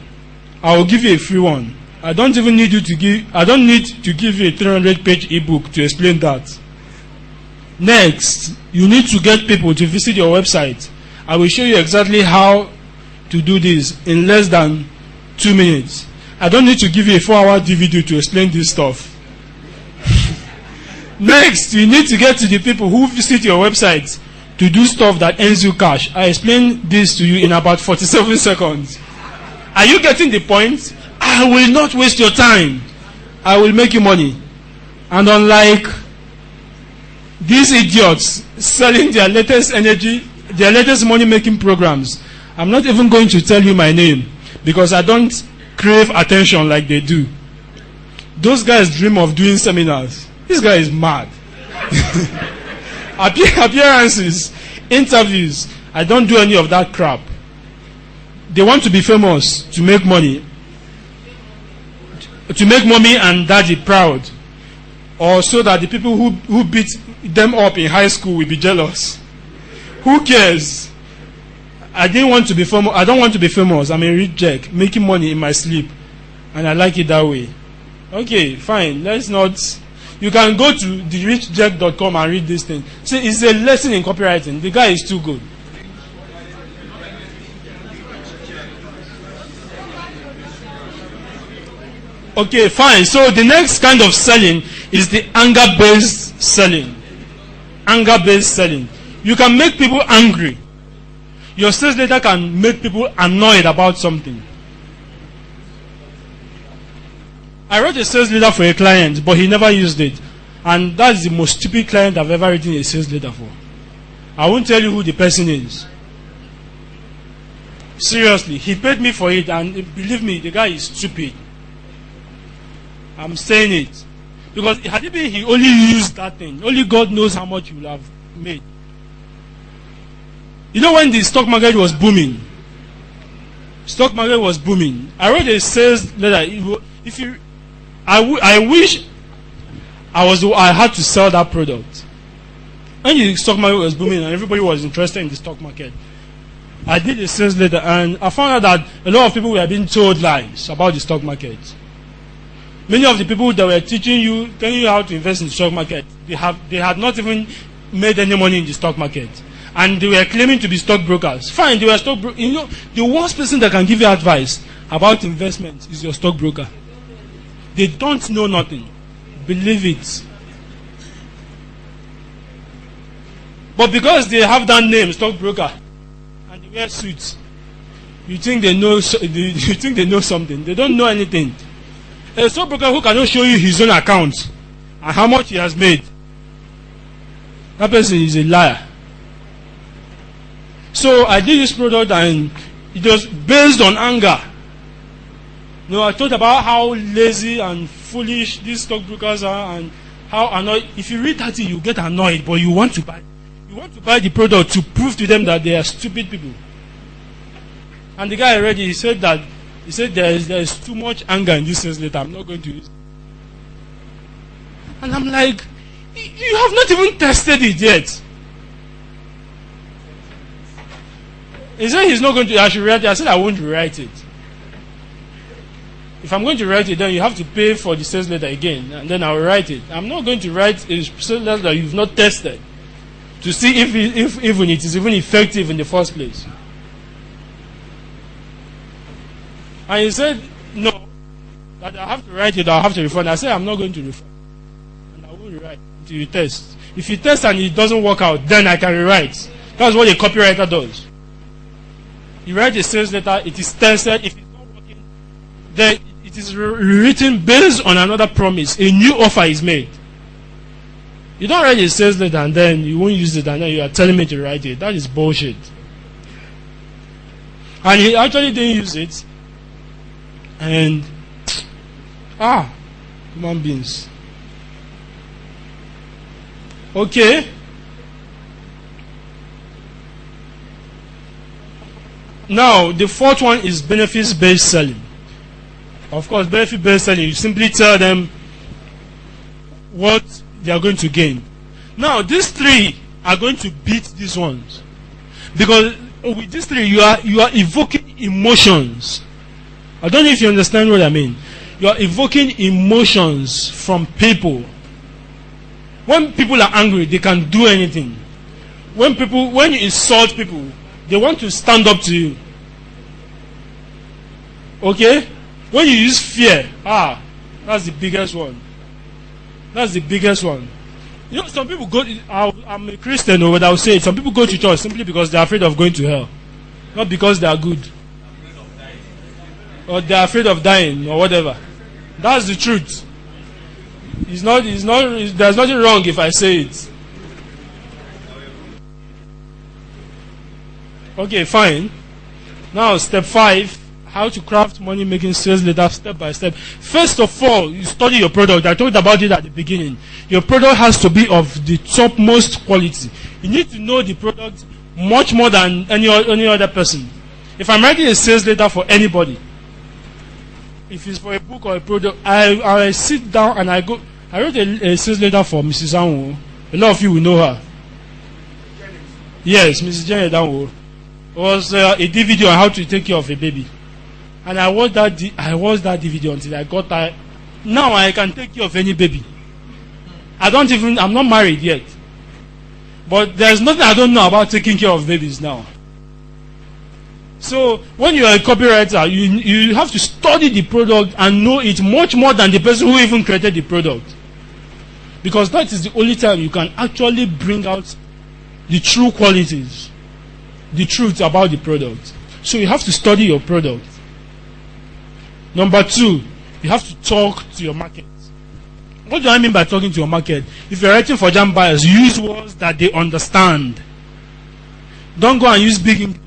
I will give you a free one. I don't need to give you a 300-page ebook to explain that. Next, you need to get people to visit your website. I will show you exactly how to do this in less than 2 minutes. I don't need to give you a 4-hour DVD to explain this stuff. Next, you need to get to the people who visit your website to do stuff that earns you cash. I explained this to you in about 47 seconds. Are you getting the point? I will not waste your time. I will make you money. And unlike these idiots selling their latest money-making programs, I'm not even going to tell you my name because I don't crave attention like they do. Those guys dream of doing seminars. This guy is mad. Appearances, interviews, I don't do any of that crap. They want to be famous to make money. To make mommy and daddy proud. Or so that the people who beat them up in high school will be jealous. Who cares? I don't want to be famous. I'm a rich jack making money in my sleep. And I like it that way. Okay, fine. Let's not. You can go to therichjack.com and read this thing. See, it's a lesson in copywriting. The guy is too good. Okay, fine. So the next kind of selling is the anger-based selling. Anger-based selling. You can make people angry. Your sales letter can make people annoyed about something. I wrote a sales letter for a client, but he never used it. And that's the most stupid client I've ever written a sales letter for. I won't tell you who the person is. Seriously, he paid me for it, and believe me, the guy is stupid. I'm saying it. Because had it been he only used that thing, only God knows how much he will have made. You know when the stock market was booming? Stock market was booming. I wrote a sales letter. I wish I had to sell that product. When the stock market was booming and everybody was interested in the stock market, I did a sales letter and I found out that a lot of people were being told lies about the stock market. Many of the people that were teaching you, telling you how to invest in the stock market, they had not even made any money in the stock market. And they were claiming to be stockbrokers. Fine, they were stockbrokers. You know, the worst person that can give you advice about investment is your stockbroker. They don't know nothing. Believe it. But because they have that name, stockbroker, and they wear suits, you think they know something. They don't know anything. A stockbroker who cannot show you his own account and how much he has made, that person is a liar. So I did this product and it was based on anger. You know, I thought about how lazy and foolish these stockbrokers are and how annoyed. If you read 30, you get annoyed, but you want to buy. You want to buy the product to prove to them that they are stupid people. And the guy already, he said there is too much anger in this sales letter. I'm not going to use it. And I'm like, you have not even tested it yet. He said he's not going to. I should write it. I said I won't rewrite it. If I'm going to write it, then you have to pay for the sales letter again, and then I'll write it. I'm not going to write a sales letter that you've not tested to see if even it is even effective in the first place. And he said, no, that I have to write it, I'll have to refund. I said, I'm not going to refund. And I won't rewrite until you test. If you test and it doesn't work out, then I can rewrite. That's what a copywriter does. You write a sales letter, it is tested. If it's not working, then it is written based on another promise. A new offer is made. You don't write a sales letter and then you won't use it and then you are telling me to write it. That is bullshit. And he actually didn't use it. And human beings. Okay. Now the fourth one is benefits-based selling. Of course, benefit-based selling, you simply tell them what they are going to gain. Now these three are going to beat these ones, because with these three you are evoking emotions. I don't know if you understand what I mean. You are evoking emotions from people. When people are angry, they can do anything. When you insult people, they want to stand up to you. Okay? When you use fear, that's the biggest one. That's the biggest one. You know, some people go. I'm a Christian, but I will say it. Some people go to church simply because they are afraid of going to hell, not because they are good, or they are afraid of dying, or whatever. That's the truth. There's nothing wrong if I say it. Okay, fine. Now, step 5. How to craft money-making sales letter step by step. First of all, you study your product. I talked about it at the beginning. Your product has to be of the topmost quality. You need to know the product much more than any other person. If I'm writing a sales letter for anybody, if it's for a book or a product, I sit down and I wrote a sales letter for Mrs. Anwo. A lot of you will know her. Yes, Mrs. Janet Anwo. It was a DVD on how to take care of a baby. And I watched that DVD until I got tired. Now I can take care of any baby. I'm not married yet. But there's nothing I don't know about taking care of babies now. So when you are a copywriter, you have to study the product and know it much more than the person who even created the product. Because that is the only time you can actually bring out the true qualities, the truth about the product. So you have to study your product. Number 2, you have to talk to your market. What do I mean by talking to your market? If you're writing for jam buyers, use words that they understand. Don't go and use big English.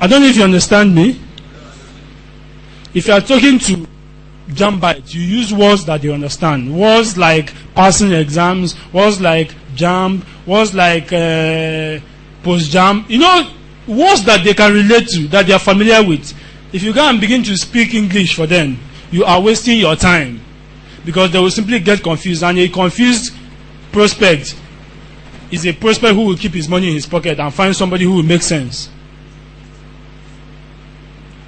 I don't know if you understand me. If you are talking to jam buyers, you use words that they understand. Words like passing exams, words like jam, words like post-jam. You know, words that they can relate to, that they are familiar with. If you go and begin to speak English for them, you are wasting your time, because they will simply get confused, and a confused prospect is a prospect who will keep his money in his pocket and find somebody who will make sense.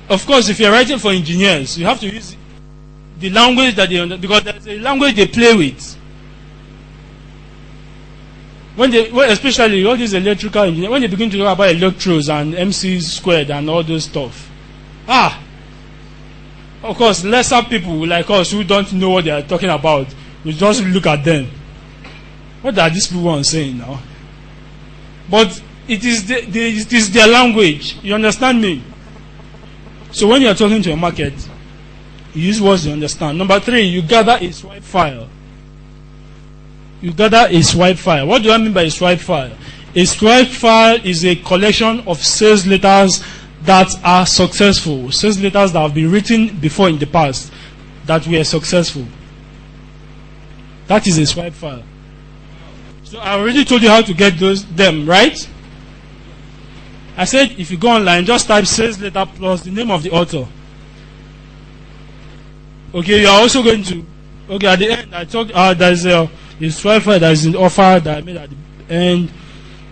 Of course, if you're writing for engineers, you have to use the language that they understand, because there's a language they play with. Especially all these electrical engineers, when they begin to talk about electrodes and MC squared and all those stuff, of course, lesser people like us who don't know what they are talking about, we just look at them. What are these people saying now? But it is their language. You understand me? So when you are talking to a market, you use words you understand. Number 3, you gather a swipe file. You gather a swipe file. What do I mean by a swipe file? A swipe file is a collection of sales letters that are successful. Sales letters that have been written before in the past that were successful. That is a swipe file. So I already told you how to get them, right? I said if you go online, just type sales letter plus the name of the author. Okay, you are also going to, at the end, I told there's a swipe file that is in the offer that I made at the end.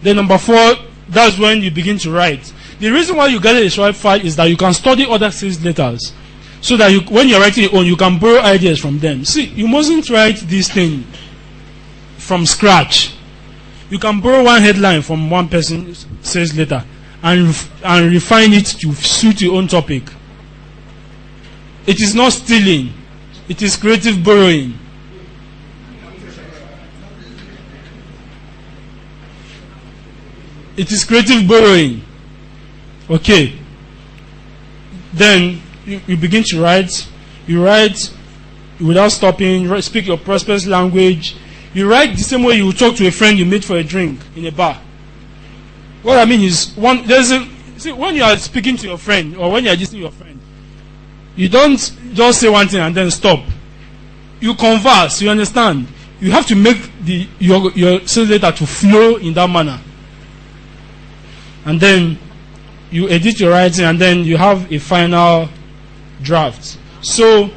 Then number 4, that's when you begin to write. The reason why you get a swipe file is that you can study other sales letters. So that when you're writing your own, you can borrow ideas from them. See, you mustn't write this thing from scratch. You can borrow one headline from one person's sales letter and refine it to suit your own topic. It is not stealing. It is creative borrowing. It is creative borrowing. Okay. Then you begin to write. You write without stopping. Speak your prospect's language. You write the same way you would talk to a friend you meet for a drink in a bar. What I mean is, when you are speaking to your friend or when you are listening to your friend, you don't just say one thing and then stop. You converse. You understand? You have to make your sales letter to flow in that manner. And then you edit your writing, and then you have a final draft. So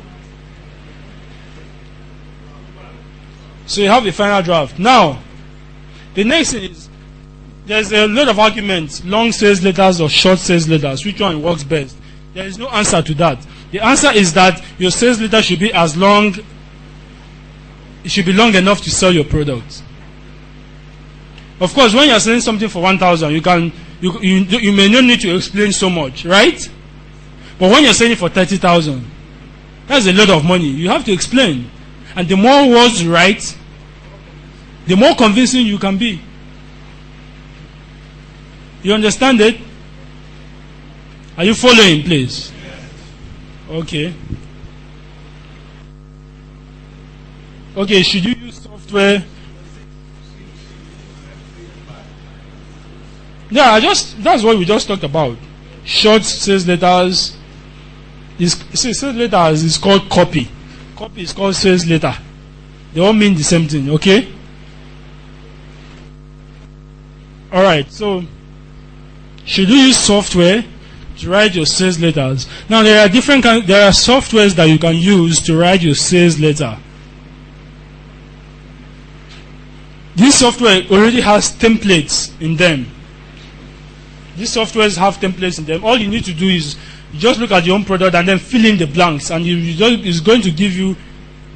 you have a final draft. Now, the next thing is, there's a lot of arguments, long sales letters or short sales letters. Which one works best? There is no answer to that. The answer is that your sales letter should be it should be long enough to sell your product. Of course, when you're selling something for 1,000, you may not need to explain so much, right? But when you're selling for 30,000, that's a lot of money. You have to explain. And the more words you write, the more convincing you can be. You understand it? Are you following, please? Okay. Okay, should you use software? Yeah, that's what we just talked about. Short sales letters. Sales letters is called copy. Copy is called sales letter. They all mean the same thing, okay? Alright, so should you use software to write your sales letters? Now there are softwares that you can use to write your sales letter. This software already has templates in them. These softwares have templates in them. All you need to do is you just look at your own product and then fill in the blanks, and it's going to give you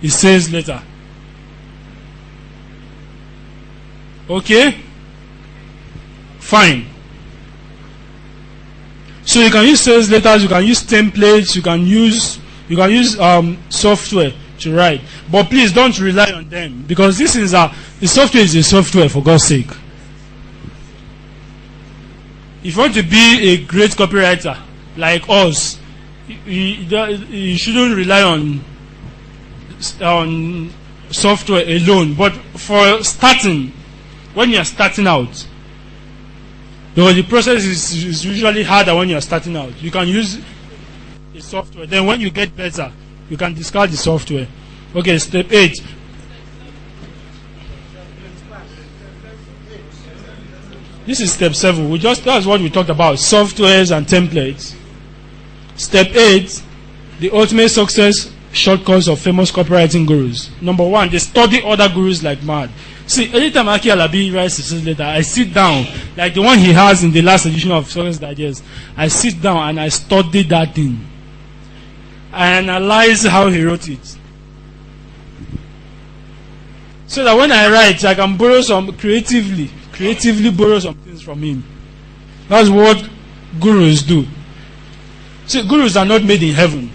a sales letter. Okay? Fine. So you can use sales letters, you can use templates, you can use software to write. But please don't rely on them, because the software is a software, for God's sake. If you want to be a great copywriter like us, you shouldn't rely on software alone. But for starting, when you are starting out, because the process is usually harder when you are starting out, you can use a software. Then when you get better, you can discard the software. Okay, step 8. This is step 7. That's what we talked about, softwares and templates. Step 8, the ultimate success shortcuts of famous copywriting gurus. Number 1, they study other gurus like mad. See, anytime Aki Alabi writes a sales letter, I sit down, like the one he has in the last edition of Success Digest. I sit down and I study that thing. I analyze how he wrote it. So that when I write, I can borrow some creatively borrow some things from him. That's what gurus do. See, gurus are not made in heaven.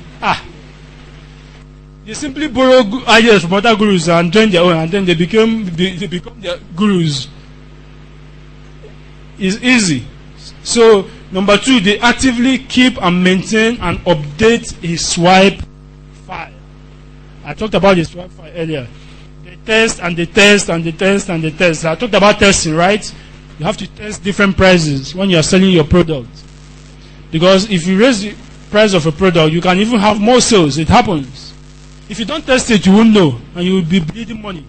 They simply borrow ideas from other gurus and join their own, and then they become their gurus. It's easy. So, number 2, they actively keep and maintain and update his swipe file. I talked about the swipe file earlier. They test and they test and they test and they test. I talked about testing, right? You have to test different prices when you are selling your product. Because if you raise the price of a product, you can even have more sales. It happens. If you don't test it, you won't know, and you will be bleeding money.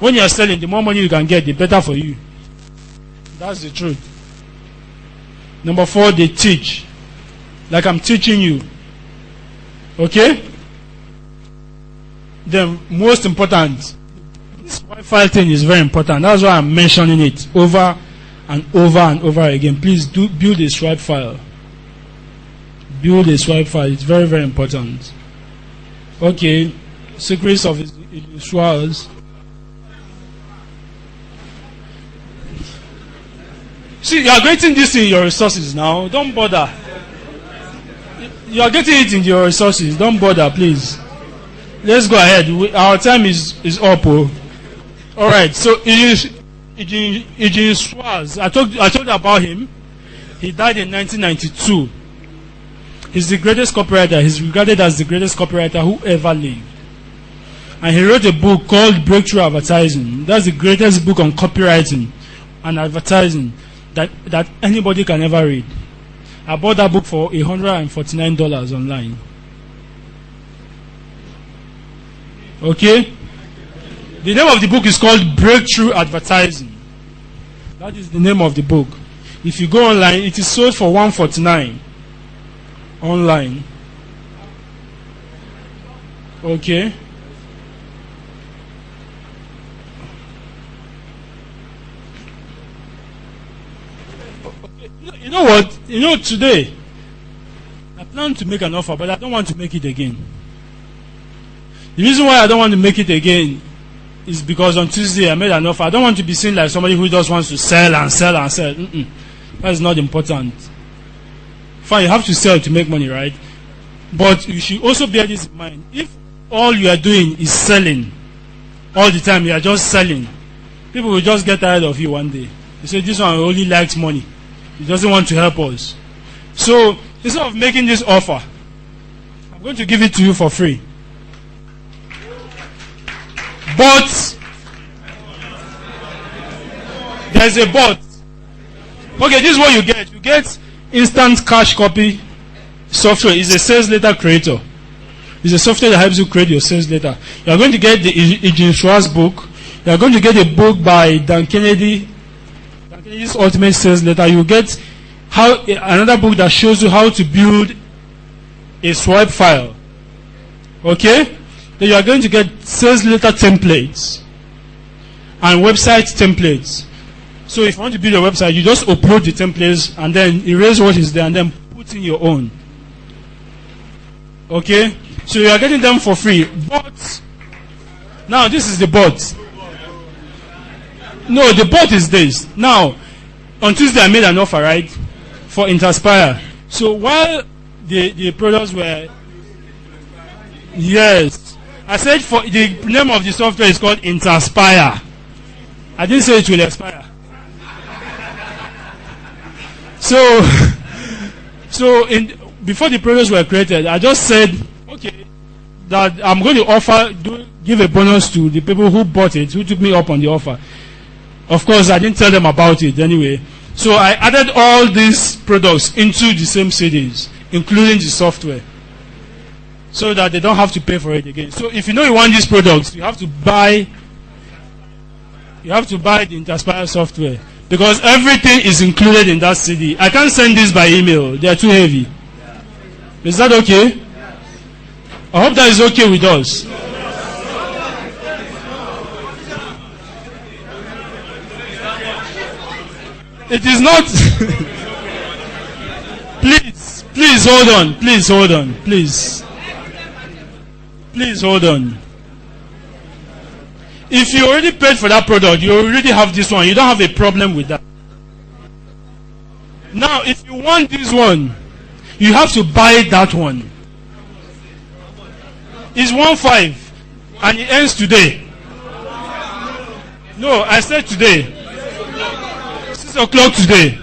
When you are selling, the more money you can get, the better for you. That's the truth. Number 4, they teach. Like I'm teaching you. Okay? Then, most important, this Wi-Fi thing is very important. That's why I'm mentioning it over and over and over again. Please do build a swipe file. Build a swipe file. It's very, very important. Okay. Secrets of Illustrations. See, you are getting this in your resources now. Don't bother. You are getting it in your resources. Don't bother, please. Let's go ahead. Our time is up. Oh. All right. So, Eugene Schwartz. I told you about him. He died in 1992. He's the greatest copywriter. He's regarded as the greatest copywriter who ever lived. And he wrote a book called Breakthrough Advertising. That's the greatest book on copywriting and advertising that anybody can ever read. I bought that book for $149 online. Okay? The name of the book is called Breakthrough Advertising. That is the name of the book. If you go online, it is sold for $149 online. Okay. You know what? Today I plan to make an offer, but I don't want to make it again. The reason why I don't want to make it again is because on Tuesday I made an offer. I don't want to be seen like somebody who just wants to sell and sell and sell. That is not important. Fine, you have to sell to make money, right? But you should also bear this in mind. If all you are doing is selling all the time, you are just selling, people will just get tired of you one day. They say, this one only likes money. He doesn't want to help us. So, instead of making this offer, I'm going to give it to you for free. But, there's a but. Okay, this is what you get. You get instant cash copy software. Is a sales letter creator. It's a software that helps you create your sales letter. You are going to get the Eugene Schwartz book. You are going to get a book by Dan Kennedy. Dan Kennedy's Ultimate Sales Letter. You get another book that shows you how to build a swipe file. Okay? Then you are going to get sales letter templates and website templates. So if you want to build a website, you just upload the templates and then erase what is there and then put in your own. Okay? So you are getting them for free. But, now this is the but. No, the but is this. Now, on Tuesday I made an offer, right? For Interspire. So while the products were... Yes. I said for the name of the software is called Interspire. I didn't say it will expire. So before the products were created, I just said, okay, that I'm going to give a bonus to the people who bought it, who took me up on the offer. Of course, I didn't tell them about it anyway. So I added all these products into the same CDs, including the software, so that they don't have to pay for it again. So if you know you want these products, you have to buy the Interspire software, because everything is included in that CD. I can't send this by email. They are too heavy. Is that okay? I hope that is okay with us. It is not. Please hold on. Please hold on. Please hold on. If you already paid for that product, you already have this one. You don't have a problem with that. Now, if you want this one, you have to buy that one. It's 1.5 and it ends today. No, I said today. 6 o'clock today.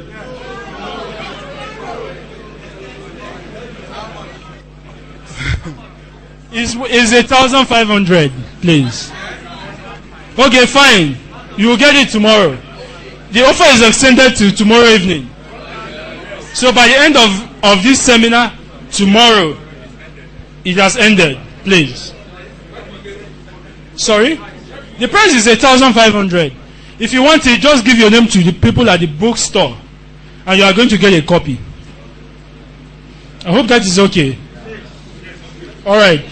Is 1,500, please. Okay, fine. You will get it tomorrow. The offer is extended to tomorrow evening. So by the end of this seminar, tomorrow, it has ended. Please. Sorry? The price is 1,500. If you want it, just give your name to the people at the bookstore, and you are going to get a copy. I hope that is okay. All right.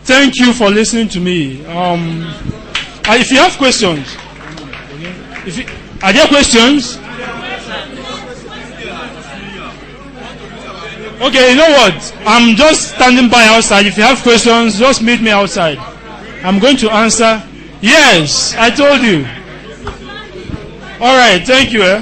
Thank you for listening to me. If you have questions, are there questions? Okay, you know what? I'm just standing by outside. If you have questions, just meet me outside. I'm going to answer. Yes, I told you. All right, thank you.